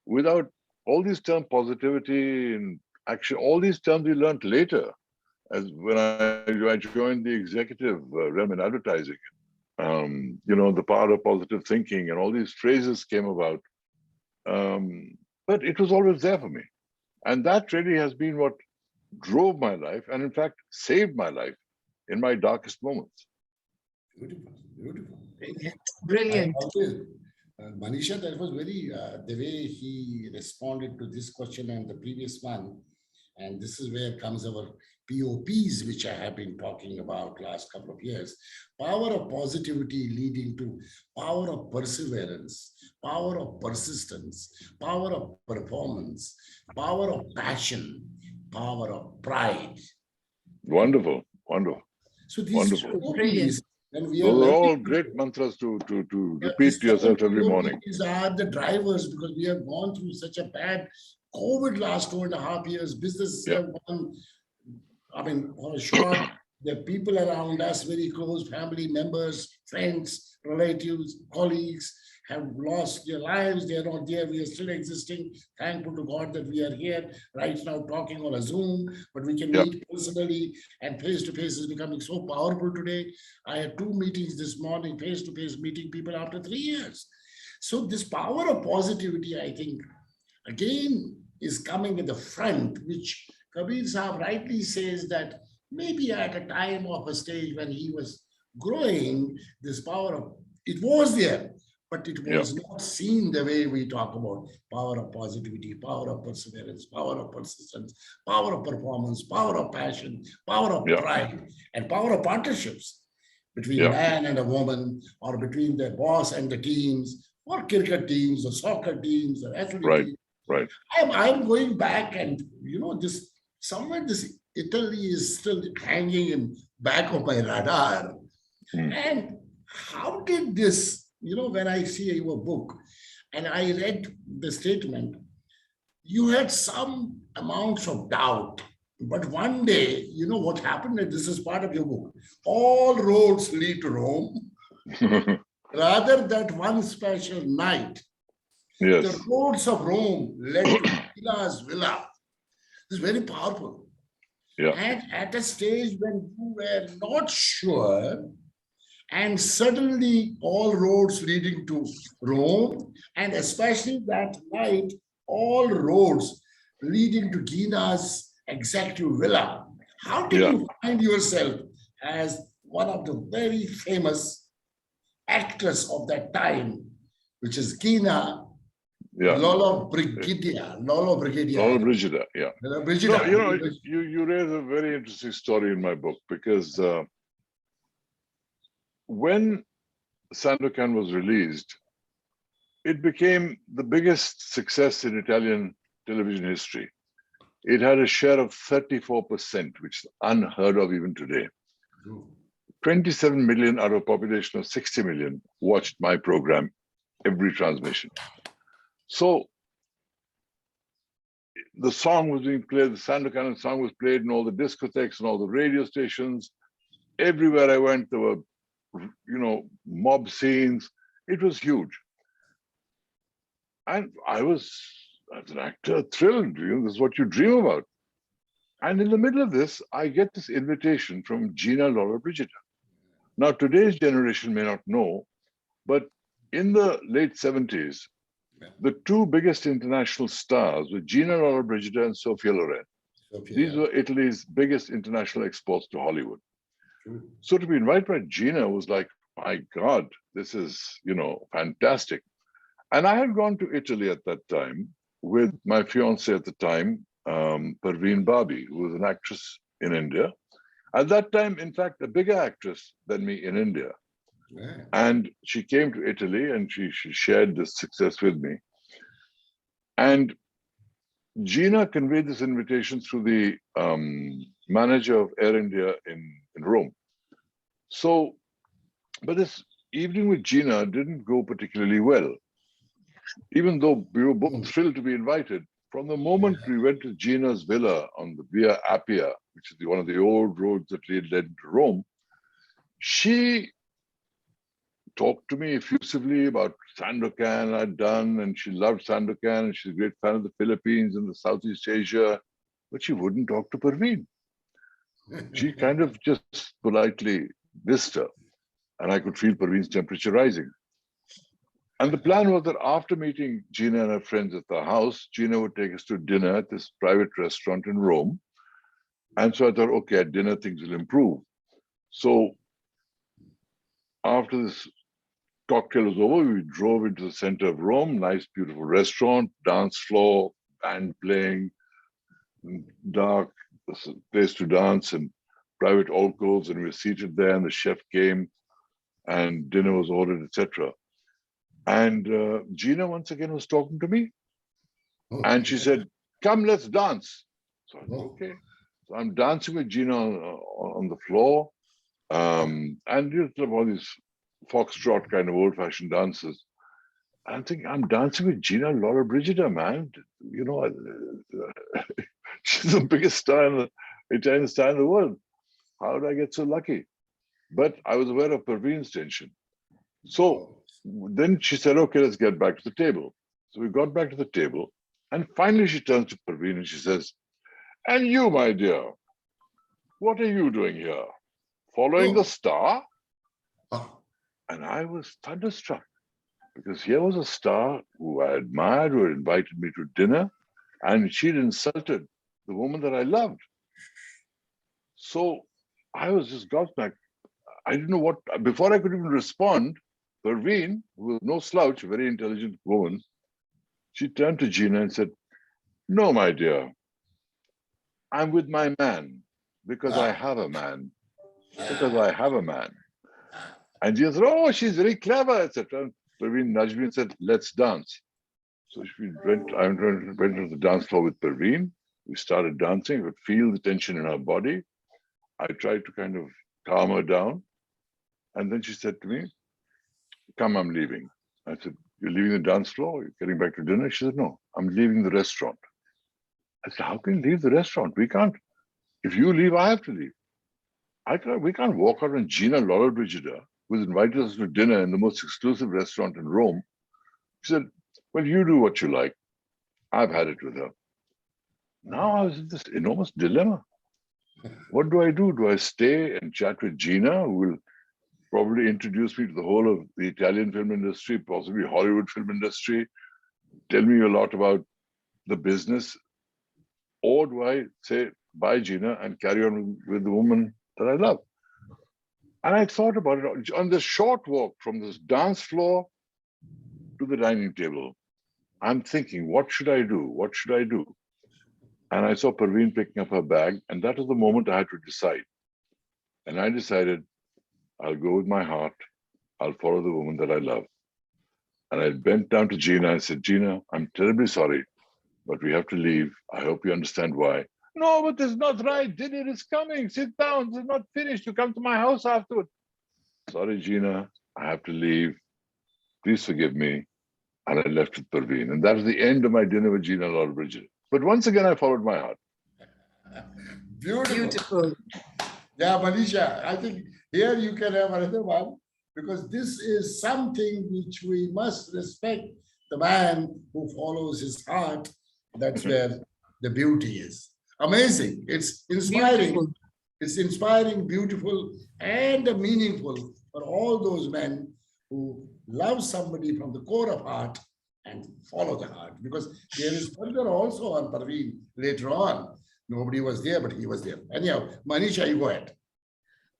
without all these terms, positivity and action, all these terms we learned later as when I joined the executive realm in advertising. The power of positive thinking and all these phrases came about. But it was always there for me. And that really has been what drove my life and in fact saved my life in my darkest moments. beautiful, beautiful. Brilliant. Manisha, that was very, the way he responded to this question and the previous one. And this is where comes our POPs, which I have been talking about last couple of years. Power of positivity leading to power of perseverance, power of persistence, power of performance, power of passion, power of pride. Wonderful, wonderful, So these wonderful. Brilliant. POPs, when we are Those are all learning, great mantras to these repeat to seven yourself every morning. POPs are the drivers, because we have gone through such a bad COVID last 2.5 years. Businesses Yeah. have gone, I mean, for a short, the people around us, very close family members, friends, relatives, colleagues, have lost their lives. They are not there. We are still existing. Thankful to God that we are here right now talking on a Zoom, but we can Yeah. meet personally, and face-to-face is becoming so powerful today. I had 2 meetings this morning, face-to-face, meeting people after 3 years. So this power of positivity, I think, again, is coming at the front, which Kabir Sahib rightly says that maybe at a time of a stage when he was growing, this power of, it was there, but it Yeah. was not seen the way we talk about power of positivity, power of perseverance, power of persistence, power of performance, power of passion, power of Yeah. pride, and power of partnerships between Yeah. man and a woman, or between the boss and the teams, or cricket teams, or soccer teams, or athletic Right. teams. Right. I'm going back, and this somewhere, this Italy is still hanging in back of my radar. Mm. And how did this, when I see your book and I read the statement, you had some amounts of doubt. But one day, you know what happened? And this is part of your book. All roads lead to Rome. Rather, that one special night, Yes. the roads of Rome led to Mila's villa. This is very powerful. Yeah. And at a stage when you were not sure, and suddenly all roads leading to Rome, and especially that night, all roads leading to Gina's executive villa. How did Yeah. you find yourself as one of the very famous actors of that time, which is Gina Yeah. Lolo Brigida? Lolo Brigida. Yeah. Brigida. No, you raise a very interesting story in my book, because when Sandokan was released, it became the biggest success in Italian television history. It had a share of 34%, which is unheard of even today. 27 million out of a population of 60 million watched my program, every transmission. So the song was being played, the Sandokan song was played in all the discotheques and all the radio stations. Everywhere I went, there were, mob scenes. It was huge. And I was, as an actor, thrilled. This is what you dream about. And in the middle of this, I get this invitation from Gina Lollobrigida. Now, today's generation may not know, but in the late 70s, the 2 biggest international stars were Gina Lollobrigida and Sophia Loren. These were Italy's biggest international exports to Hollywood. So to be invited by Gina was like, my God, this is, fantastic. And I had gone to Italy at that time with my fiancée at the time, Parveen Babi, who was an actress in India. At that time, in fact, a bigger actress than me in India. Yeah. And she came to Italy and she shared this success with me. And Gina conveyed this invitation through the manager of Air India in Rome. So, but this evening with Gina didn't go particularly well. Even though we were both thrilled to be invited, from the moment we went to Gina's villa on the Via Appia, which is one of the old roads that led to Rome, she talked to me effusively about Sandokan I'd done, and she loved Sandokan, and she's a great fan of the Philippines and the Southeast Asia, but she wouldn't talk to Parveen. She kind of just politely dissed her, and I could feel Parveen's temperature rising. And the plan was that after meeting Gina and her friends at the house, Gina would take us to dinner at this private restaurant in Rome. And so I thought, okay, at dinner, things will improve. So after this cocktail was over, we drove into the center of Rome, nice, beautiful restaurant, dance floor, band playing, dark place to dance and private alcoves, and we were seated there, and the chef came, and dinner was ordered, etc. And Gina once again was talking to me, and she said, "Come, let's dance." So I said, "Okay." So I'm dancing with Gina on the floor, and you know, all these foxtrot kind of old-fashioned dances. I'm thinking, I'm dancing with Gina Laura Brigida, man. You know, she's the biggest star in the Italian star in the world. How did I get so lucky? But I was aware of Parveen's tension. So then she said, "Okay, let's get back to the table." So we got back to the table, and finally she turns to Parveen and she says, "And you, my dear, what are you doing here? Following the star?" And I was thunderstruck, because here was a star who I admired, who had invited me to dinner, and she'd insulted the woman that I loved. So I was just gobsmacked. I didn't know what, before I could even respond, Parveen, who was no slouch, a very intelligent woman, she turned to Gina and said, "No, my dear, I'm with my man because I have a man, because I have a man." And Gina said, "Oh, she's very clever," etc. And Parveen nudged me and said, "Let's dance." So I went to the dance floor with Parveen. We started dancing. I could feel the tension in her body. I tried to kind of calm her down. And then she said to me, "Come, I'm leaving." I said, "You're leaving the dance floor? You're getting back to dinner?" She said, "No, I'm leaving the restaurant." I said, "How can you leave the restaurant? We can't. If you leave, I have to leave. We can't walk out on Gina Laura Brigida, who's invited us to dinner in the most exclusive restaurant in Rome." She said, "Well, you do what you like. I've had it with her." Now I was in this enormous dilemma. What do? Do I stay and chat with Gina, who will probably introduce me to the whole of the Italian film industry, possibly Hollywood film industry, tell me a lot about the business? Or do I say, "Bye, Gina," and carry on with the woman that I love? And I thought about it on this short walk from this dance floor to the dining table. I'm thinking, what should I do? What should I do? And I saw Parveen picking up her bag, and that was the moment I had to decide. And I decided, I'll go with my heart. I'll follow the woman that I love. And I bent down to Gina and said, "Gina, I'm terribly sorry, but we have to leave. I hope you understand why." "No, but this is not right. Dinner is coming. Sit down. This is not finished. You come to my house afterwards." "Sorry, Gina, I have to leave. Please forgive me." And I left with Parveen. And that was the end of my dinner with Gina Laura Bridget. But once again, I followed my heart. Beautiful. Yeah, Manisha, I think here you can have another one, because this is something which we must respect the man who follows his heart. That's where the beauty is. Amazing. It's inspiring. Beautiful. It's inspiring, beautiful, and meaningful for all those men who love somebody from the core of heart and follow the heart. Because there is further also on Parveen later on. Nobody was there, but he was there. Anyhow, Manisha, you go ahead.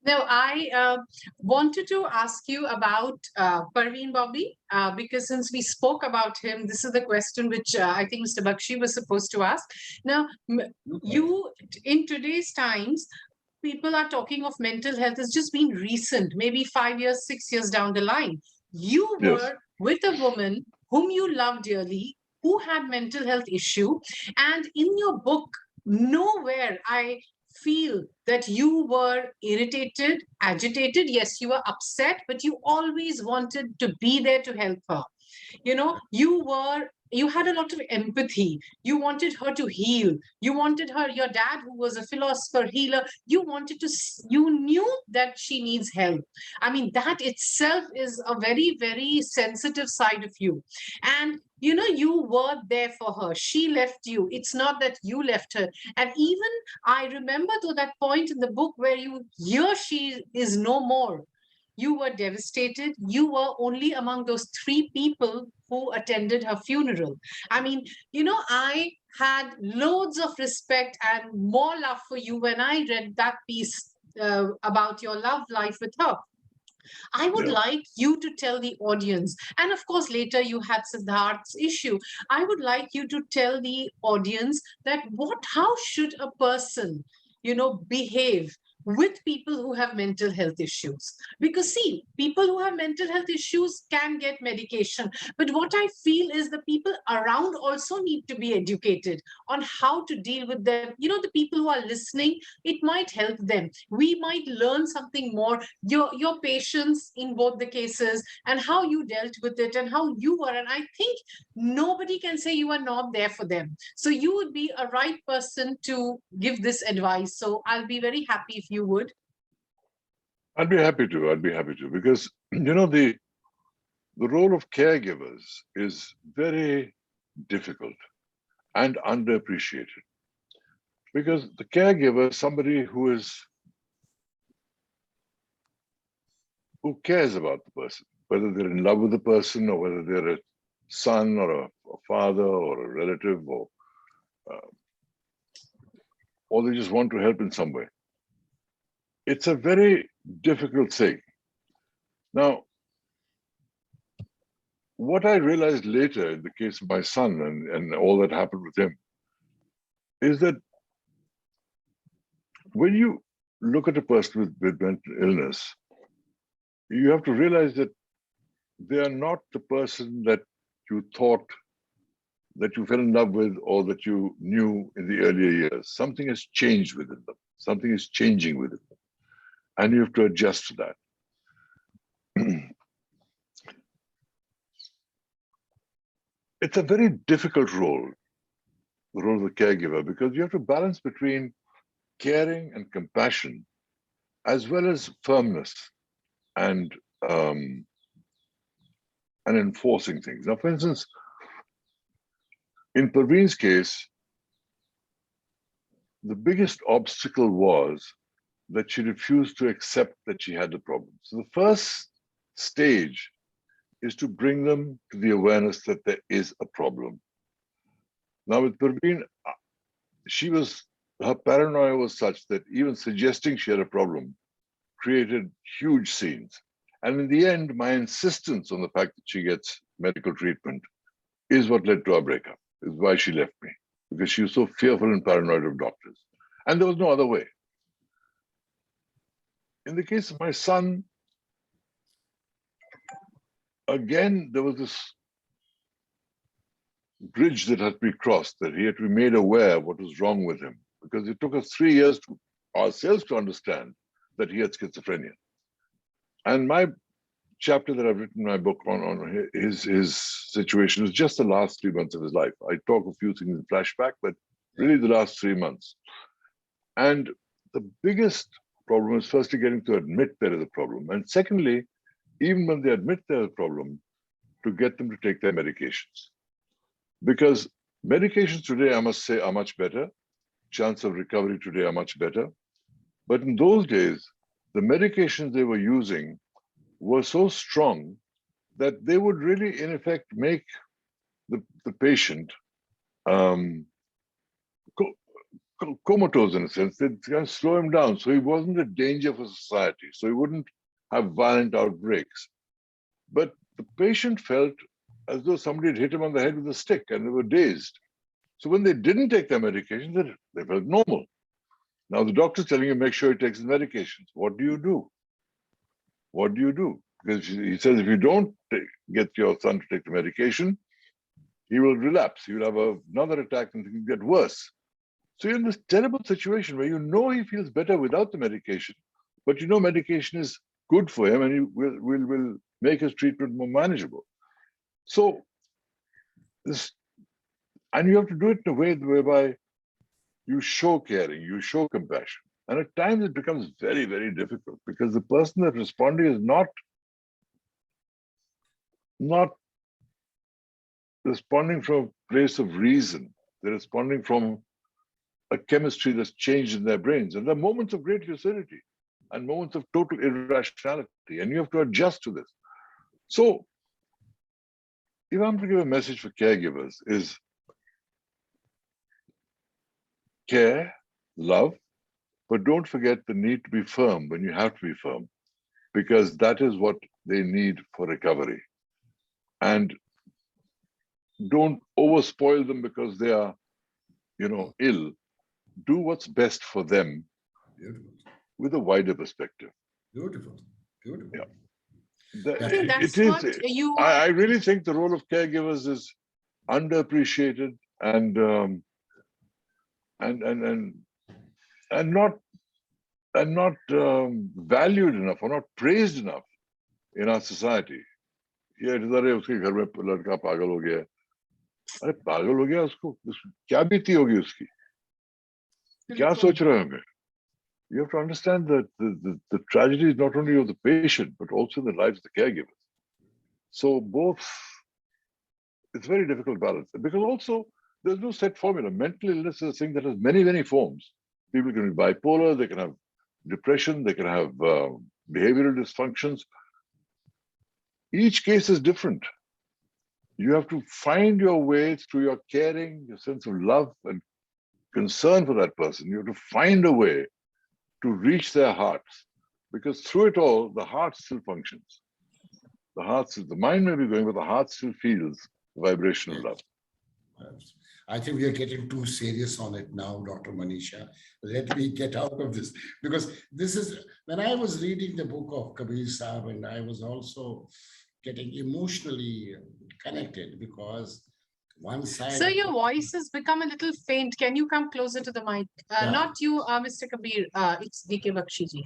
Now, I wanted to ask you about Parveen Bobby, because since we spoke about him, this is the question which I think Mr. Bakshi was supposed to ask. Now, you, in today's times, people are talking of mental health. It's just been recent, maybe 5 years, 6 years down the line. You Yes. were with a woman whom you loved dearly, who had mental health issue. And in your book, nowhere I feel that you were irritated, agitated. Yes, you were upset, but you always wanted to be there to help her. You know, you had a lot of empathy. You wanted her to heal. You wanted her, your dad, who was a philosopher, healer, you knew that she needs help. I mean, that itself is a very, very sensitive side of you. And you know, you were there for her. She left you. It's not that you left her. And even I remember to that point in the book where she is no more. You were devastated. You were only among those 3 people who attended her funeral. I mean, you know, I had loads of respect and more love for you when I read that piece about your love life with her. I would Yeah. like you to tell the audience, and of course, later you had Siddharth's issue. I would like you to tell the audience that how should a person, behave with people who have mental health issues? Because see, people who have mental health issues can get medication, but what I feel is the people around also need to be educated on how to deal with them. The people who are listening, it might help them. We might learn something more, your patience in both the cases, and how you dealt with it, and how you were. And I think nobody can say you are not there for them. So you would be a right person to give this advice. So I'll be very happy if you would. I'd be happy to. I'd be happy to, because the role of caregivers is very difficult and underappreciated. Because the caregiver is somebody who cares about the person, whether they're in love with the person, or whether they're a son or a father or a relative, or they just want to help in some way. It's a very difficult thing. Now, what I realized later in the case of my son and all that happened with him is that when you look at a person with mental illness, you have to realize that they are not the person that you thought, that you fell in love with, or that you knew in the earlier years. Something has changed within them. Something is changing within them. And you have to adjust to that. It's a very difficult role, the role of the caregiver, because you have to balance between caring and compassion, as well as firmness and enforcing things. Now, for instance, in Parveen's case, the biggest obstacle was that she refused to accept that she had the problem. So the first stage is to bring them to the awareness that there is a problem. Now with Parveen, her paranoia was such that even suggesting she had a problem created huge scenes. And in the end, my insistence on the fact that she gets medical treatment is what led to our breakup, is why she left me, because she was so fearful and paranoid of doctors. And there was no other way. In the case of my son, again, there was this bridge that had to be crossed, that he had to be made aware of what was wrong with him, because it took us 3 years ourselves to understand that he had schizophrenia. And my chapter that I've written in my book on his situation is just the last 3 months of his life. I talk a few things in flashback, but really the last 3 months. And the biggest problem is firstly getting to admit there is a problem. And secondly, even when they admit there's a problem, to get them to take their medications. Because medications today, I must say, are much better. Chance of recovery today are much better. But in those days, the medications they were using were so strong that they would really, in effect, make the patient comatose in a sense. They'd kind of slow him down. So he wasn't a danger for society. So he wouldn't have violent outbreaks. But the patient felt as though somebody had hit him on the head with a stick and they were dazed. So when they didn't take their medication, they felt normal. Now the doctor's telling you, make sure he takes his medications. What do you do? What do you do? Because he says, if you don't get your son to take the medication, he will relapse. He will have another attack and things get worse. So you're in this terrible situation where you know he feels better without the medication, but you know medication is good for him and he will make his treatment more manageable. So and you have to do it in a way whereby you show caring, you show compassion. And at times it becomes very, very difficult because the person that's responding is not responding from a place of reason. They're responding from a chemistry that's changed in their brains. And there are moments of great lucidity and moments of total irrationality, and you have to adjust to this. So if I'm to give a message for caregivers is care, love, but don't forget the need to be firm when you have to be firm. because that is what they need for recovery. And don't overspoil them because they are, ill. Do what's best for them Beautiful. with a wider perspective. Beautiful. Beautiful. Yeah. I think that's It is. what you I really think the role of caregivers is underappreciated and not valued enough or not praised enough in our society. Yeah, it is अरे उसके घर में लड़का पागल हो गया है. अरे पागल हो गया उसको क्या बीती होगी उसकी क्या सोच रहे होंगे. You have to understand that the tragedy is not only of the patient but also in the lives of the caregivers. So both, it's very difficult balance because also there's no set formula. Mental illness is a thing that has many forms. People can be bipolar, they can have depression, they can have behavioral dysfunctions. Each case is different. You have to find your way through your caring, your sense of love and concern for that person. You have to find a way to reach their hearts, because through it all, the heart still functions. The mind may be going, but the heart still feels the vibration of love. I think we are getting too serious on it now, Dr. Manisha. Let me get out of this, because this is, when I was reading the book of Kabir Sahib, and I was also getting emotionally connected, because one side... Sir, your voice has become a little faint. Can you come closer to the mic? Yeah. Not you, Mr. Kabir. It's D.K. Bakshiji.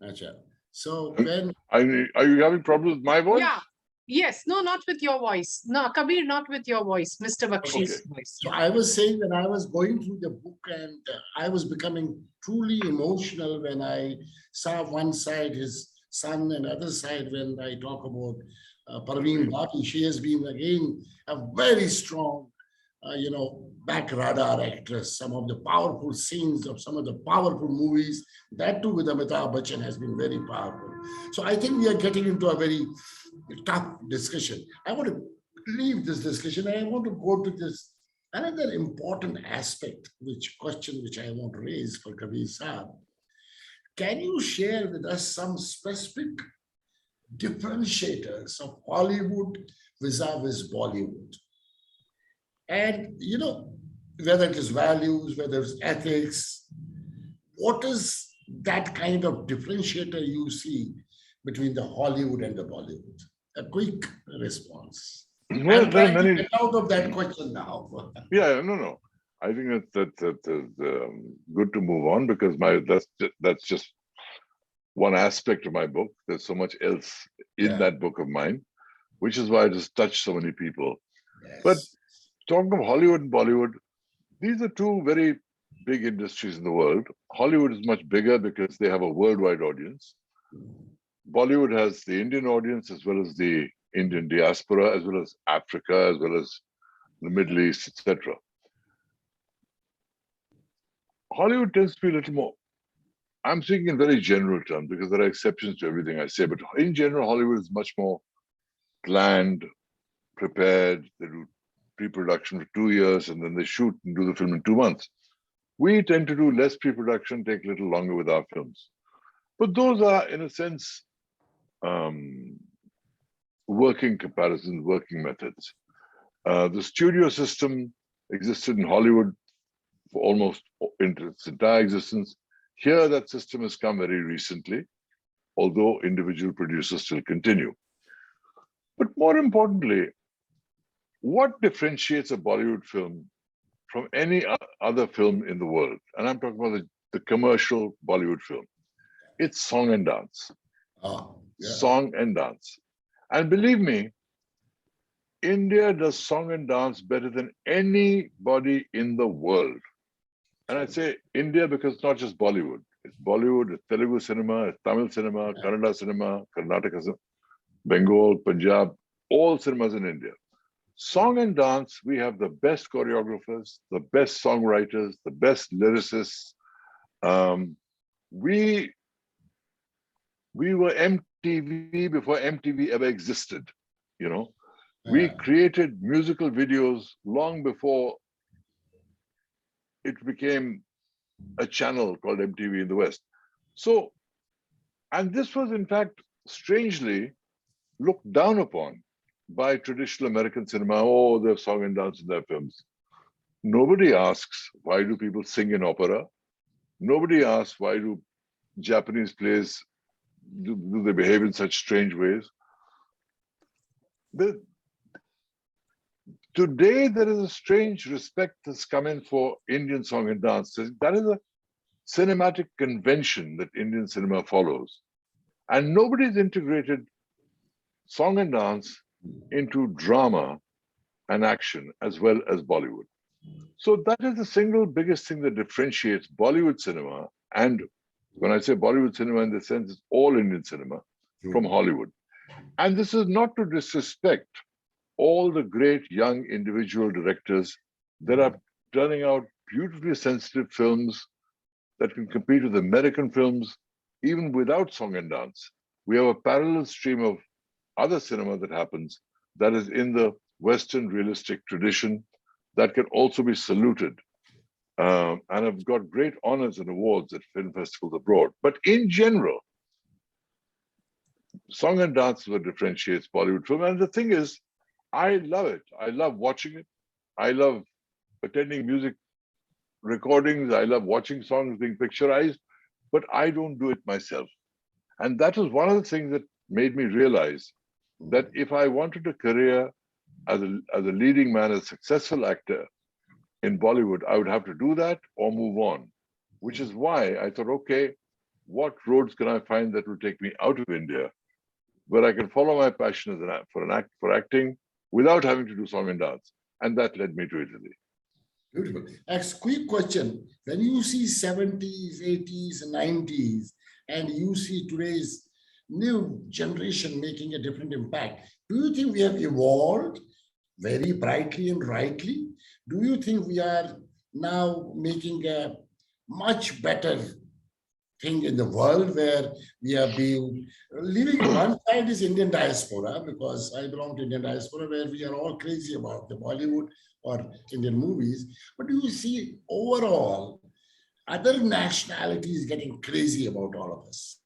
Achha. So when... Are you having problems with my voice? Yeah. Yes. No, not with your voice. No, Kabir, not with your voice. Mr. Bakshi's voice. So I was saying, when I was going through the book, and I was becoming truly emotional when I saw one side his son and other side when I talk about Parveen Bati. She has been again a very strong, back radar actress. Some of the powerful scenes of some of the powerful movies, that too with Amitabh Bachchan, has been very powerful. So I think we are getting into a very tough discussion. I want to leave this discussion and I want to go to this another important aspect, question which I want to raise for Kabir Sahib. Can you share with us some specific differentiators of Hollywood vis-a-vis Bollywood? And, whether it is values, whether it's ethics, what is that kind of differentiator you see between the Hollywood and the Bollywood? A quick response. Well, I'm there are trying to many... get out of that question now. Yeah, no. I think that's good to move on, because that's just one aspect of my book. There's so much else in that book of mine, which is why it has touched so many people. Yes. But talking of Hollywood and Bollywood, these are two very big industries in the world. Hollywood is much bigger because they have a worldwide audience. Bollywood has the Indian audience as well as the Indian diaspora, as well as Africa, as well as the Middle East, etc. Hollywood tends to be a little more, I'm speaking in very general terms because there are exceptions to everything I say, but in general, Hollywood is much more planned, prepared. They do pre-production for 2 years and then they shoot and do the film in 2 months. We tend to do less pre-production, take a little longer with our films. But those are, in a sense, working comparisons, working methods. The studio system existed in Hollywood for almost its entire existence. Here, that system has come very recently, although individual producers still continue. But more importantly, what differentiates a Bollywood film from any other film in the world? And I'm talking about the commercial Bollywood film. It's song and dance. Song and dance. And believe me, India does song and dance better than anybody in the world. And I say India because it's not just Bollywood. It's Bollywood, it's Telugu cinema, it's Tamil cinema, Kannada cinema, Karnataka cinema, Bengal, Punjab, all cinemas in India. Song and dance, we have the best choreographers, the best songwriters, the best lyricists. We were MTV before MTV ever existed, We created musical videos long before it became a channel called MTV in the West. So, and this was in fact strangely looked down upon by traditional American cinema. Oh, they have song and dance in their films. Nobody asks, why do people sing in opera? Nobody asks, why do Japanese plays, do they behave in such strange ways? Today, there is a strange respect that's come in for Indian song and dance. That is a cinematic convention that Indian cinema follows. And nobody's integrated song and dance into drama and action as well as Bollywood. So that is the single biggest thing that differentiates Bollywood cinema, and when I say Bollywood cinema in the sense it's all Indian cinema, from Hollywood. And this is not to disrespect all the great young individual directors that are turning out beautifully sensitive films that can compete with American films, even without song and dance. We have a parallel stream of other cinema that happens that is in the Western realistic tradition that can also be saluted. And have got great honors and awards at film festivals abroad. But in general, song and dance is what differentiates Bollywood film. And the thing is, I love it. I love watching it. I love attending music recordings. I love watching songs being picturized, but I don't do it myself. And that was one of the things that made me realize that if I wanted a career as a leading man, a successful actor in Bollywood, I would have to do that or move on, which is why I thought, okay, what roads can I find that will take me out of India, where I can follow my passion as for acting without having to do song and dance? And that led me to Italy. Beautiful. A quick question. When you see 70s, 80s, 90s, and you see today's new generation making a different impact, do you think we have evolved very brightly and rightly? Do you think we are now making a much better thing in the world where we are being, leaving one side is Indian diaspora, because I belong to Indian diaspora where we are all crazy about the Bollywood or Indian movies. But do you see overall other nationalities getting crazy about all of us?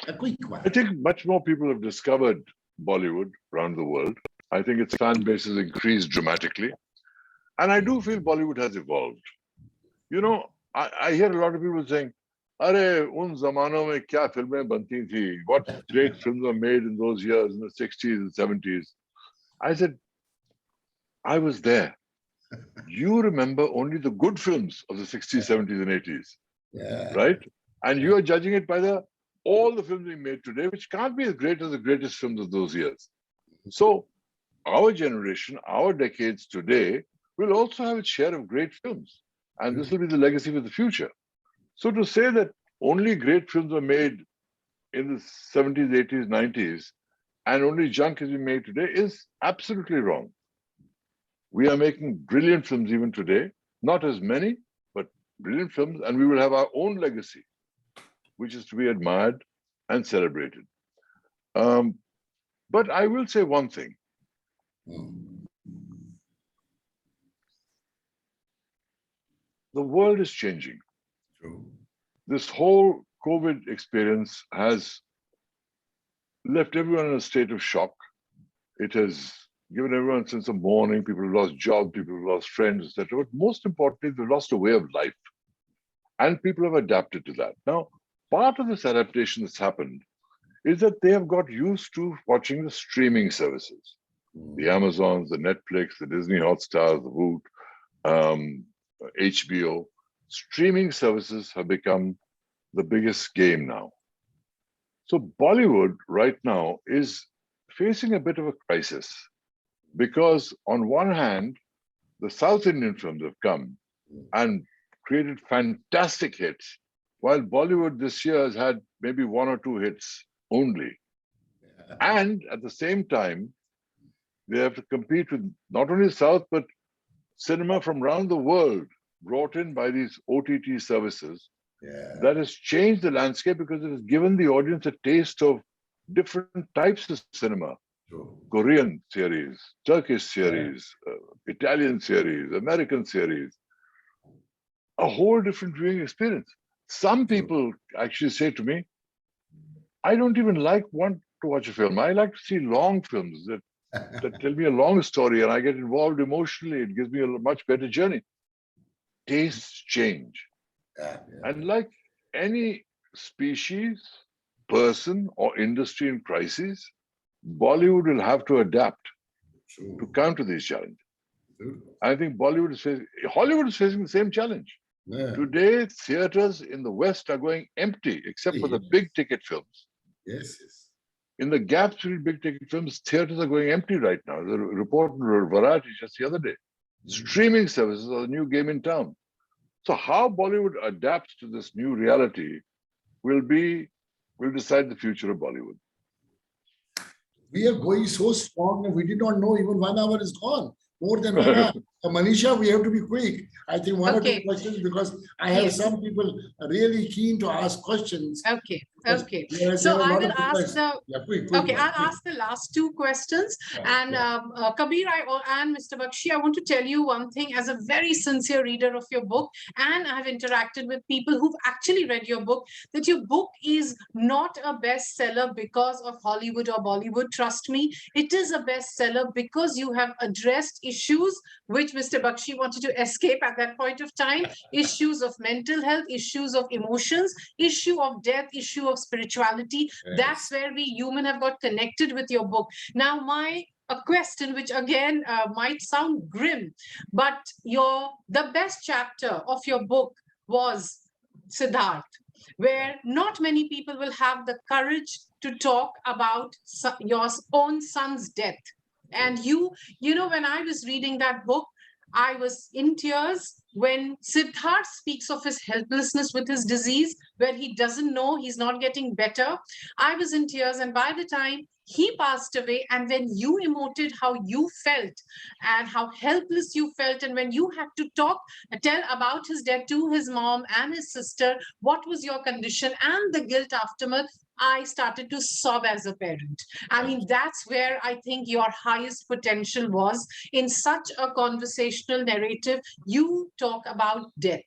A quick one. I think much more people have discovered Bollywood around the world. I think its fan base has increased dramatically. And I do feel Bollywood has evolved. You know, I hear a lot of people saying, "Arey, un zamano mein kya filmein banti thi? What great films were made in those years, in the 60s and 70s. I said, I was there. You remember only the good films of the 60s, 70s, and 80s, right? And you are judging it by all the films being made today, which can't be as great as the greatest films of those years. So our generation, our decades today, will also have its share of great films. And this will be the legacy for the future. So to say that only great films were made in the 70s, 80s, 90s, and only junk is being made today is absolutely wrong. We are making brilliant films even today, not as many, but brilliant films, and we will have our own legacy, which is to be admired and celebrated. But I will say one thing. The world is changing. True. This whole COVID experience has left everyone in a state of shock. It has given everyone a sense of mourning. People have lost jobs, people have lost friends, etc. But most importantly, they've lost a way of life. And people have adapted to that. Now, part of this adaptation that's happened is that they have got used to watching the streaming services. The Amazons, the Netflix, the Disney Hotstars, the Voot, HBO. Streaming services have become the biggest game now. So Bollywood right now is facing a bit of a crisis because on one hand, the South Indian films have come and created fantastic hits, while Bollywood this year has had maybe one or two hits only. And at the same time, they have to compete with not only South, but cinema from around the world brought in by these OTT services. That has changed the landscape because it has given the audience a taste of different types of cinema. Korean series, Turkish series, Italian series, American series. A whole different viewing experience. Some people actually say to me, I don't even want to watch a film. I like to see long films that tell me a long story, and I get involved emotionally. It gives me a much better journey. Tastes change. Yeah, And like any species, person, or industry in crisis, Bollywood will have to adapt to true. counter these challenges. True. I think Hollywood is facing the same challenge. Yeah. Today, theaters in the West are going empty, except for the big ticket films. Yes, yes. In the gaps between big ticket films, theaters are going empty right now. The report in Variety just the other day. Streaming services are the new game in town. So how Bollywood adapts to this new reality will decide the future of Bollywood. We are going so strong and we did not know even 1 hour is gone. More than 1 hour. Manisha, we have to be quick. I think one or two Okay. questions because I have Yes. some people really keen to ask questions. Okay. because Okay. there are So a I lot will of ask requests. the Yeah, quick, Okay, one, I'll quick. ask the last two questions. Yeah, And yeah. Kabir and Mr. Bakshi, I want to tell you one thing as a very sincere reader of your book, and I've interacted with people who've actually read your book, that your book is not a bestseller because of Hollywood or Bollywood. Trust me, it is a bestseller because you have addressed issues which Mr. Bakshi wanted to escape at that point of time, issues of mental health, issues of emotions, issue of death, issue of spirituality. That's where we human have got connected with your book. Now, a question which again might sound grim, but the best chapter of your book was Siddharth, where not many people will have the courage to talk about your own son's death. And when I was reading that book, I was in tears when Siddharth speaks of his helplessness with his disease, where he doesn't know, he's not getting better. I was in tears, and by the time he passed away, and when you emoted how you felt and how helpless you felt, and when you had to tell about his death to his mom and his sister, what was your condition and the guilt aftermath, I started to sob as a parent. I mean, that's where I think your highest potential was in such a conversational narrative. You talk about death.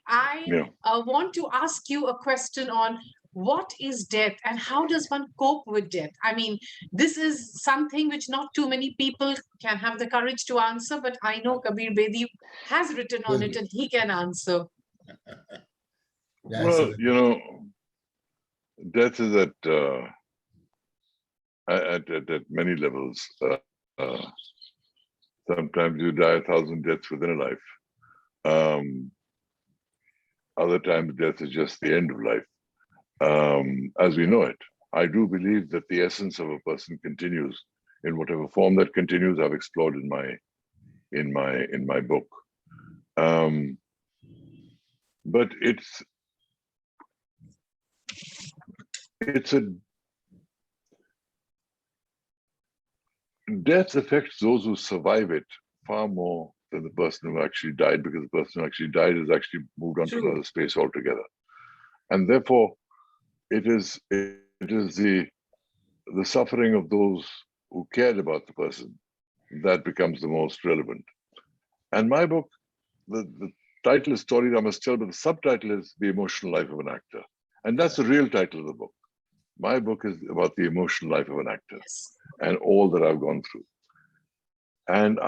I Yeah. want to ask you a question on what is death and how does one cope with death? I mean, this is something which not too many people can have the courage to answer, but I know Kabir Bedi has written on it and he can answer. Yeah, Well, death is at many levels. Sometimes you die 1,000 deaths within a life. Other times, death is just the end of life, as we know it. I do believe that the essence of a person continues in whatever form that continues. I've explored in my book, but it's a death affects those who survive it far more than the person who actually died, because the person who actually died has actually moved on to another space altogether. And therefore, it is the suffering of those who cared about the person that becomes the most relevant. And my book, the title is Stories I Must Tell, but the subtitle is The Emotional Life of an Actor. And that's the real title of the book. My book is about the emotional life of an actor and all that I've gone through. And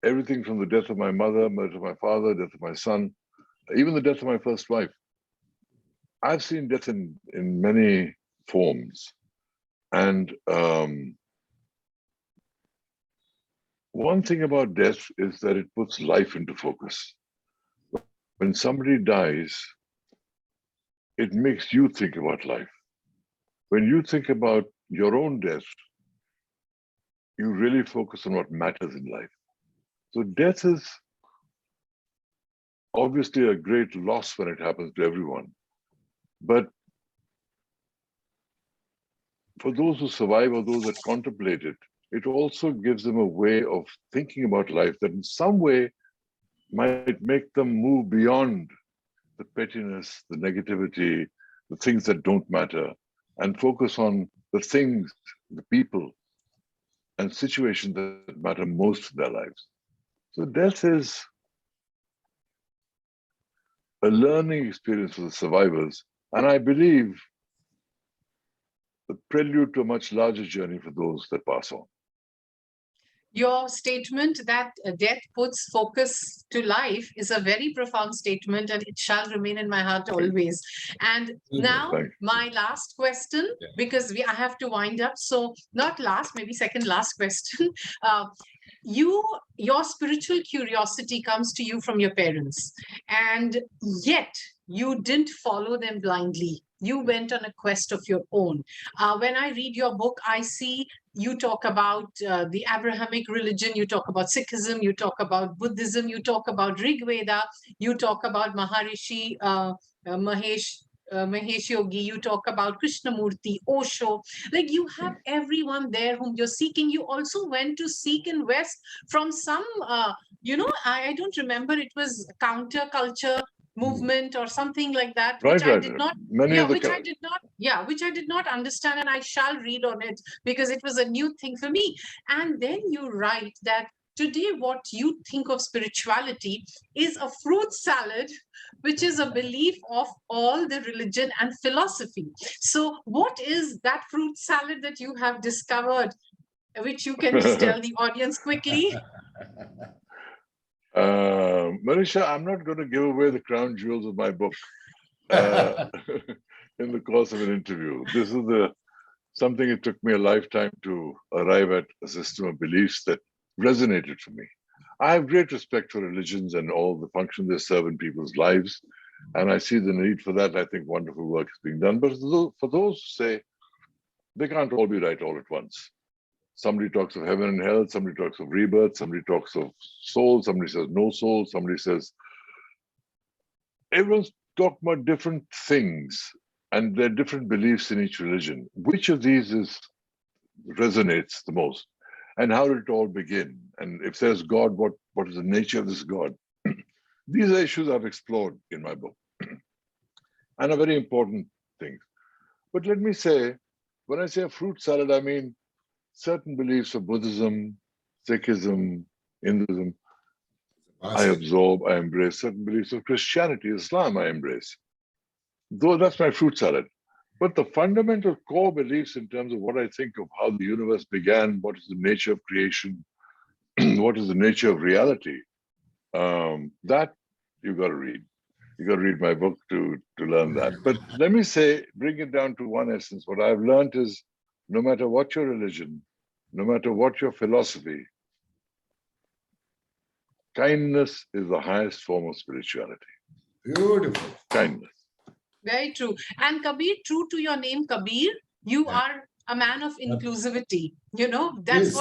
everything from the death of my mother, death of my father, death of my son, even the death of my first wife. I've seen death in many forms. And one thing about death is that it puts life into focus. When somebody dies, it makes you think about life. When you think about your own death, you really focus on what matters in life. So death is obviously a great loss when it happens to everyone. But for those who survive or those that contemplate it, it also gives them a way of thinking about life that in some way might make them move beyond the pettiness, the negativity, the things that don't matter, and focus on the things, the people, and situations that matter most in their lives. So death is a learning experience for the survivors. And I believe the prelude to a much larger journey for those that pass on. Your statement that death puts focus to life is a very profound statement, and it shall remain in my heart always. And now my last question, because I have to wind up. So not last, maybe second last question. Your spiritual curiosity comes to you from your parents, and yet you didn't follow them blindly. You went on a quest of your own. When I read your book, I see you talk about the Abrahamic religion, you talk about Sikhism, you talk about Buddhism, you talk about Rig Veda, you talk about Maharishi Mahesh Yogi, you talk about Krishnamurti, Osho. Like, you have everyone there whom you're seeking. You also went to seek in West from some, I don't remember, it was counterculture movement or something like that, which I did not understand, and I shall read on it because it was a new thing for me. And then you write that today what you think of spirituality is a fruit salad, which is a belief of all the religion and philosophy. So what is that fruit salad that you have discovered, which you can just tell the audience quickly? Manisha, I'm not going to give away the crown jewels of my book in the course of an interview. This is something it took me a lifetime to arrive at, a system of beliefs that resonated for me. I have great respect for religions and all the function they serve in people's lives, and I see the need for that. I think wonderful work is being done. But for those who say they can't all be right all at once, somebody talks of heaven and hell, somebody talks of rebirth, somebody talks of soul, somebody says no soul, somebody says... Everyone's talking about different things, and there are different beliefs in each religion. Which of these resonates the most? And how did it all begin? And if there's God, what is the nature of this God? These are issues I've explored in my book and are very important things. But let me say, when I say a fruit salad, I mean certain beliefs of Buddhism, Sikhism, Hinduism, I absorb, I embrace. Certain beliefs of Christianity, Islam, I embrace. Though that's my fruit salad. But the fundamental core beliefs in terms of what I think of how the universe began, what is the nature of creation, what is the nature of reality, that you've got to read. You've got to read my book to learn that. But let me say, bring it down to one essence. What I've learned is, no matter what your religion, no matter what your philosophy, kindness is the highest form of spirituality. Beautiful. Kindness. Very true. And Kabir, true to your name, Kabir, you are a man of inclusivity. That's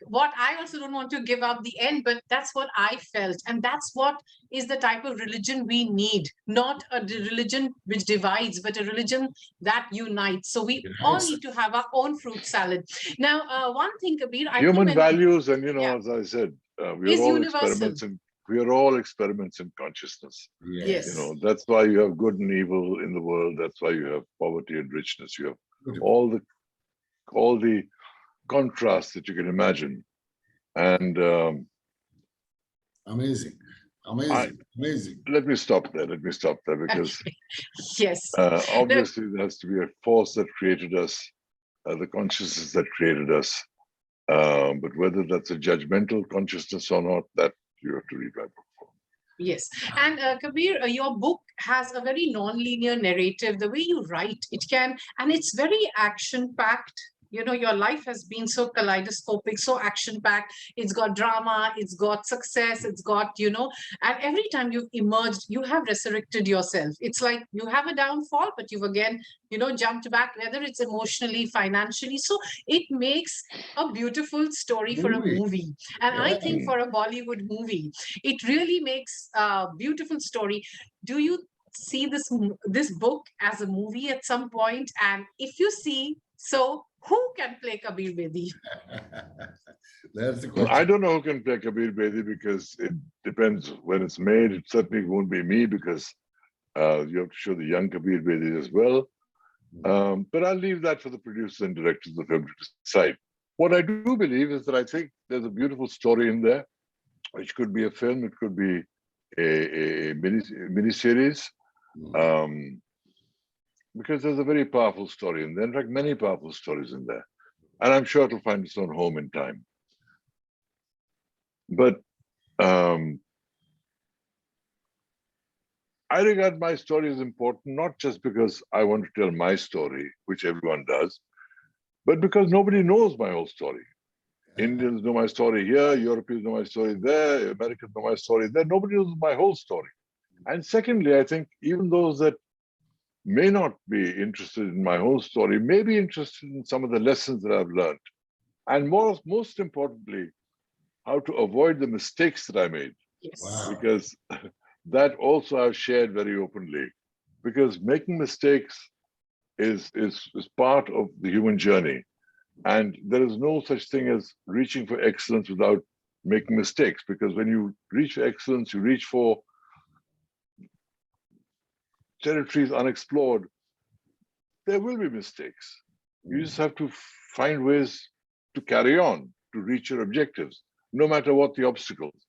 what I also don't want to give up the end, but that's what I felt. And that's what is the type of religion we need, not a religion which divides, but a religion that unites. So we all need to have our own fruit salad. Now, one thing, Kabir, human values, and as I said, we are all experiments in consciousness. Yes. That's why you have good and evil in the world. That's why you have poverty and richness. You have all the contrasts that you can imagine. And amazing. Let me stop there because yes, obviously there has to be a force that created us, the consciousness that created us. But whether that's a judgmental consciousness or not, that you have to read my book for. Yes. And Kabir, your book has a very non-linear narrative. The way you write, and it's very action-packed. Your life has been so kaleidoscopic, so action-packed. It's got drama, it's got success, it's got, and every time you've emerged, you have resurrected yourself. It's like you have a downfall, but you've again, jumped back, whether it's emotionally, financially. So it makes a beautiful story for a movie. And I think for a Bollywood movie, it really makes a beautiful story. Do you see this book as a movie at some point? And if you see, so who can play Kabir Bedi? That's the question. I don't know who can play Kabir Bedi because it depends when it's made. It certainly won't be me because you have to show the young Kabir Bedi as well. But I'll leave that for the producers and directors of the film to decide. What I do believe is that I think there's a beautiful story in there, which could be a film, it could be a miniseries. because there's a very powerful story in there. In fact, many powerful stories in there. And I'm sure it'll find its own home in time. But I regard my story as important, not just because I want to tell my story, which everyone does, but because nobody knows my whole story. Indians know my story here, Europeans know my story there, Americans know my story there. Nobody knows my whole story. And secondly, I think even those that may not be interested in my whole story may be interested in some of the lessons that I've learned. And most importantly, how to avoid the mistakes that I made. Yes. Wow. Because that also I've shared very openly. Because making mistakes is part of the human journey. And there is no such thing as reaching for excellence without making mistakes. Because when you reach for excellence, you reach for territories unexplored, there will be mistakes. You just have to find ways to carry on, to reach your objectives, no matter what the obstacles.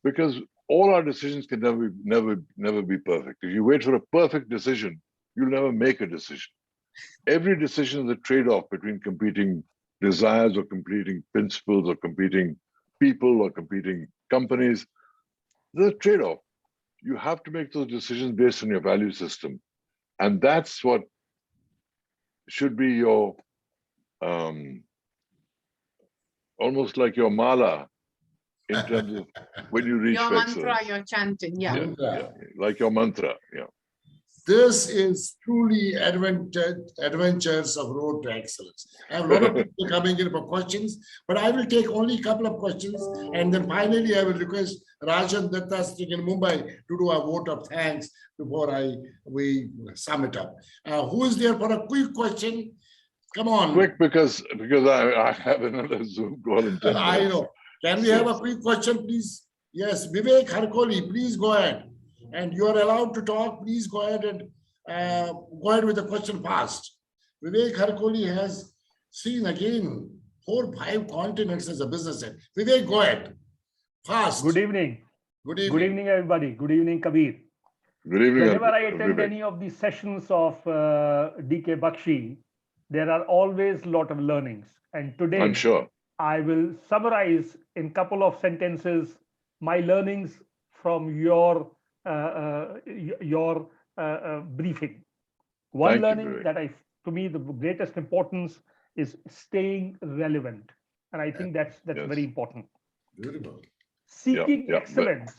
Because all our decisions can never be perfect. If you wait for a perfect decision, you'll never make a decision. Every decision is a trade-off between competing desires or competing principles or competing people or competing companies. There's a trade-off. You have to make those decisions based on your value system. And that's what should be your, almost like your mala in terms of when you reach Your for mantra, excellence. your chanting. Yeah. Yeah, like your mantra. Yeah. This is truly adventures of road to excellence. I have a lot of people coming in for questions, but I will take only a couple of questions. And then finally, I will request Rajan Datta sitting in Mumbai to do a vote of thanks before we sum it up. Who is there for a quick question? Come on. Quick, because I have another Zoom call in 10 minutes. I know. Can we have a quick question, please? Yes, Vivek Harkoli, please go ahead. And you are allowed to talk. Please go ahead and go ahead with the question fast. Vivek Harkoli has seen again 4 or 5 continents as a businessman. Vivek, go ahead. Fast. Good evening. Good evening. Good evening, everybody. Good evening, Kabir. Good evening. Whenever I attend Vivek. any of the sessions of DK Bakshi, there are always a lot of learnings. And today, I'm sure. I will summarize in a couple of sentences my learnings from your briefing. One Thank you, learning Vivek. that to me, the greatest importance is staying relevant. And I think that's Yes. very important. Beautiful. Seeking but- excellence,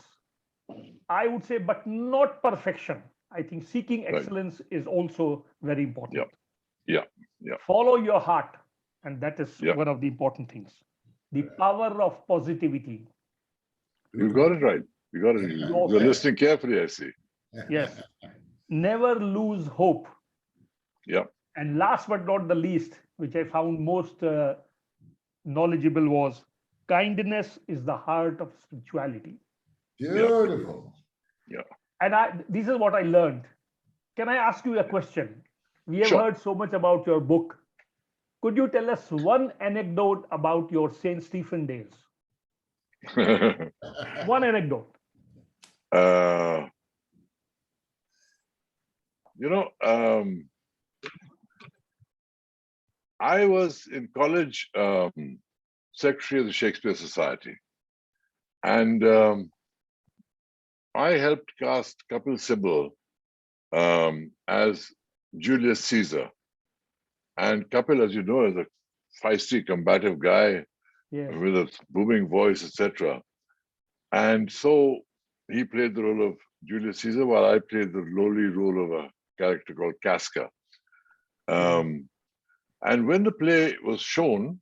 I would say, but not perfection. I think seeking Right. excellence is also very important. Yeah. Follow your heart, and that is Yeah. one of the important things. The power of positivity. You got it right. You got it. You're listening carefully, I see. Yes. Never lose hope. Yeah. And last but not the least, which I found most knowledgeable, was kindness is the heart of spirituality. Beautiful. And this is what I learned. Can I ask you a question? We have Sure. heard so much about your book. Could you tell us one anecdote about your St. Stephen days? One anecdote. I was in college secretary of the Shakespeare Society. And I helped cast Kapil Sibal as Julius Caesar. And Kapil, as you know, is a feisty, combative guy with a booming voice, etc. And so he played the role of Julius Caesar while I played the lowly role of a character called Casca. And when the play was shown,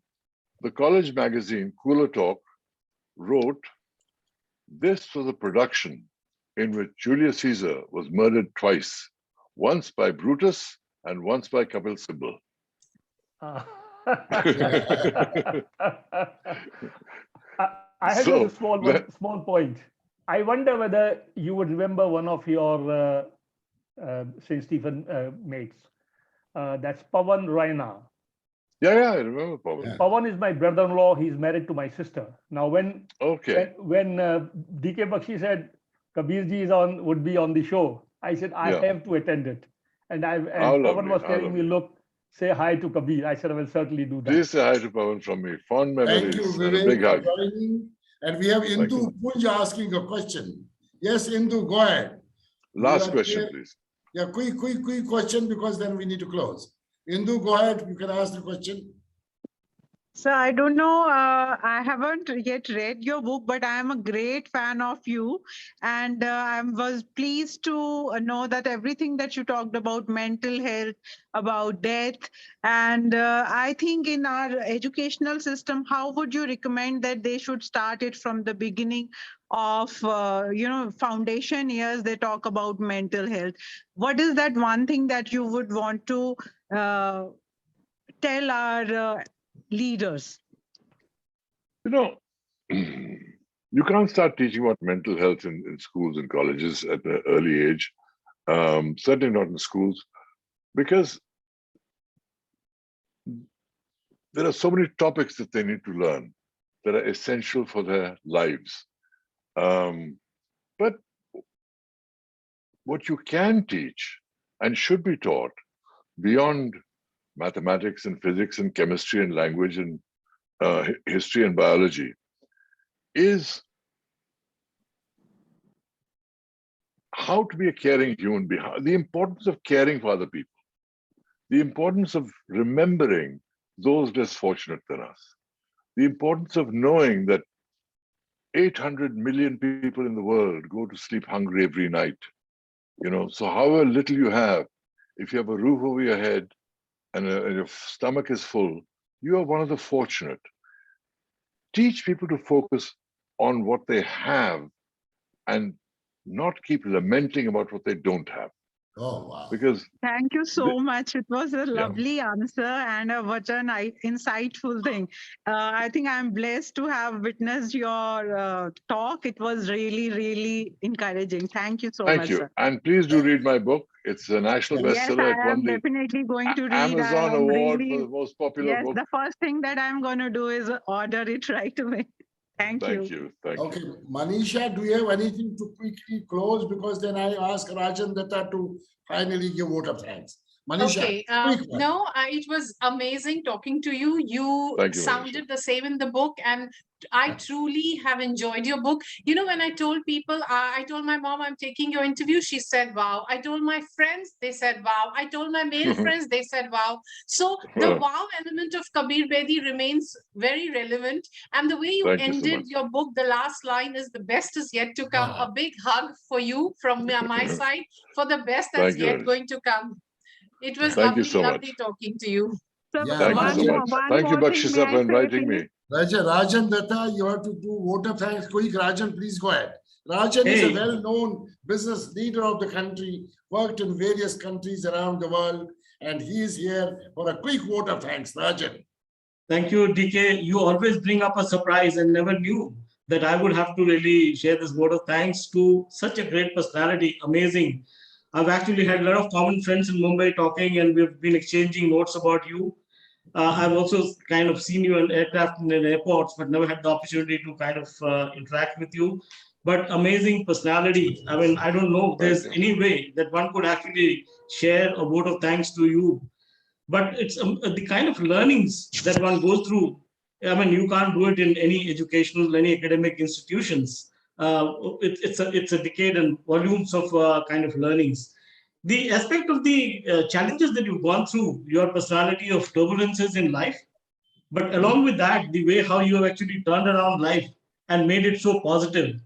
the college magazine, Cooler Talk, wrote, "This was a production in which Julius Caesar was murdered twice, once by Brutus and once by Kapil Sibal." I have just a small point. I wonder whether you would remember one of your St. Stephen mates. That's Pawan Raina. Yeah, I remember Pawan. Pawan is my brother-in-law. He's married to my sister. Now, when DK Bakshi said Kabirji would be on the show, I said I have to attend it. And How Pawan lovely, was how telling me, lovely. look, say hi to Kabir. I said, I will certainly do that. Please say hi to Pawan from me. Fond Thank you, memories and a Vivek, big for hug. joining. And we have Thank Indu you. Punj asking a question. Yes, Indu, go ahead. You Last are question, here. please. Yeah, quick question, because then we need to close. Indu, go ahead. You can ask the question. So I don't know, I haven't yet read your book, but I am a great fan of you. And I was pleased to know that everything that you talked about mental health, about death. And I think in our educational system, how would you recommend that they should start it from the beginning of, foundation years? They talk about mental health. What is that one thing that you would want to tell our leaders? You know, you can't start teaching about mental health in schools and colleges at an early age. Certainly not in schools, because there are so many topics that they need to learn that are essential for their lives. But what you can teach and should be taught beyond mathematics and physics and chemistry and language and history and biology is how to be a caring human being, the importance of caring for other people, the importance of remembering those less fortunate than us, the importance of knowing that 800 million people in the world go to sleep hungry every night. So however little you have, if you have a roof over your head and your stomach is full, you are one of the fortunate. Teach people to focus on what they have and not keep lamenting about what they don't have. Oh, wow. Because thank you so much. It was a Yeah. lovely answer and what an insightful thing. I think I'm blessed to have witnessed your talk. It was really, really encouraging. Thank you so thank much, you. sir. And please do read my book. It's a national Yes, bestseller. It I won am the definitely going to read. Amazon I am Award really, for the most popular yes, book. the first thing that I'm going to do is order it right away. Thank you. Thank you. Thank Okay, you. Manisha, do you have anything to quickly close? Because then I ask Rajan Datta to finally give vote of thanks. Manisha, Okay. quick one. No, it was amazing talking to you. You Thank you, Manisha. sounded the same in the book, and I truly have enjoyed your book. When I told people, I told my mom I'm taking your interview, she said, wow. I told my friends, they said, wow. I told my male friends, they said, wow. So the wow element of Kabir Bedi remains very relevant. And the way you Thank you so ended much. your book, the last line is the best is yet to come. Wow. A big hug for you from my side for the best that's Thank you, yet Manisha. going to come. It was Thank you lovely, so lovely much. talking to you. So Yeah, Thank you so Rajan, much. one Thank you, more thing, may Bakshisa, I for say, inviting please? me. Rajan Datta, you have to do vote of thanks. Quick, Rajan, please go ahead. Rajan is a well-known business leader of the country, worked in various countries around the world, and he is here for a quick vote of thanks. Rajan. Thank you, DK. You always bring up a surprise and never knew that I would have to really share this vote of thanks to such a great personality. Amazing. I've actually had a lot of common friends in Mumbai talking, and we've been exchanging notes about you. I've also kind of seen you in aircraft and in airports, but never had the opportunity to kind of interact with you. But amazing personality. I mean, I don't know if there's any way that one could actually share a vote of thanks to you. But it's the kind of learnings that one goes through. I mean, you can't do it in any educational, any academic institutions. It's a decade and volumes of kind of learnings. The aspect of the challenges that you've gone through, your personality of turbulences in life, but along with that, the way how you have actually turned around life and made it so positive,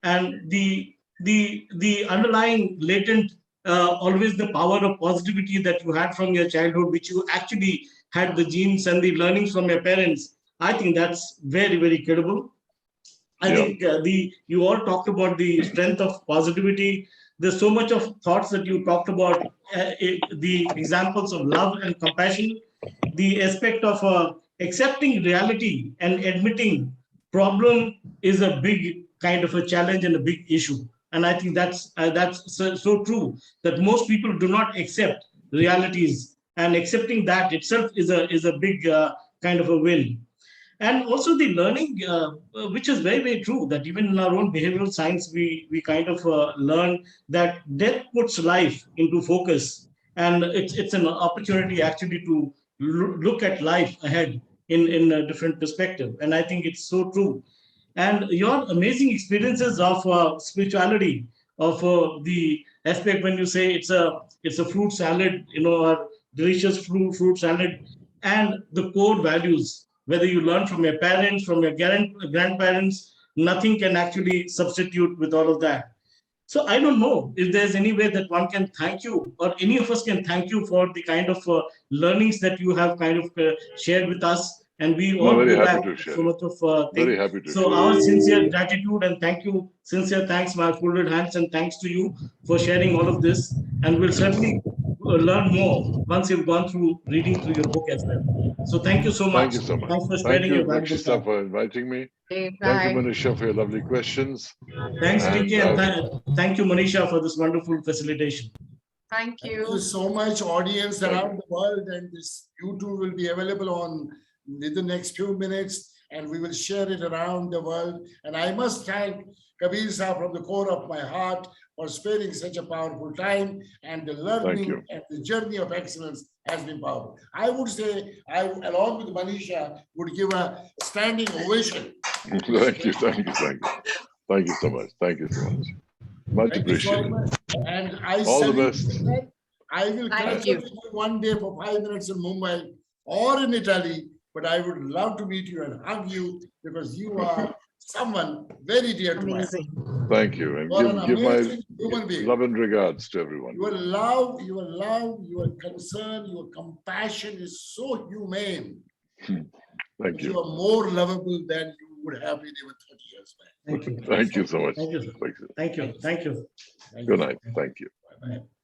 and the underlying latent always the power of positivity that you had from your childhood, which you actually had the genes and the learnings from your parents. I think that's very, very credible. I think you all talked about the strength of positivity. There's so much of thoughts that you talked about, the examples of love and compassion, the aspect of accepting reality and admitting problem is a big kind of a challenge and a big issue. And I think that's so true that most people do not accept realities, and accepting that itself is a big kind of a win. And also the learning, which is very, very true, that even in our own behavioral science, we kind of learn that death puts life into focus. And it's an opportunity actually to look at life ahead in a different perspective. And I think it's so true. And your amazing experiences of spirituality, of the aspect when you say it's a fruit salad, a delicious fruit salad, and the core values, whether you learn from your parents, from your grandparents, nothing can actually substitute with all of that. So I don't know if there's any way that one can thank you, or any of us can thank you for the kind of learnings that you have kind of shared with us. And we all very go happy back to share so much of Very things. happy to So share. our sincere gratitude and thank you, sincere thanks, my folded hands, and thanks to you for sharing all of this. And we'll certainly learn more once you've gone through reading through your book as well. So thank you so much. Thank you so much. Thanks for Thank sparing you, your valuable Nakshita, time. for inviting me. Okay, Thank you, bye. Manisha, for your lovely questions. Thanks, And, DK, and thank you, Manisha, for this wonderful facilitation. Thank Thank you you. so much, audience Thank around the world, and this YouTube will be available on in the next few minutes, and we will share it around the world. And I must thank Kabir Sahib from the core of my heart for sparing such a powerful time, and the learning you. and the journey of excellence has been powerful. I would say, I, along with Manisha, would give a standing ovation. Thank you, thank you, thank you. Thank you so much. Thank you so much. Much Thank you so appreciated. much. And I All the salute best. that. I will Thank catch you. up with you one day for 5 minutes in Mumbai or in Italy, but I would love to meet you and hug you because you are someone very dear to my heart. Amazing. Thank you. And You are an give my amazing human being. love and regards to everyone. Your love, your concern, your compassion is so humane. Thank You you. are more lovable than you would have been even 30 years back. Thank you. Thank you so much. Thank you, sir. Thank you. Thank you. Thank you. Thank Good you. night. Thank you. Bye-bye.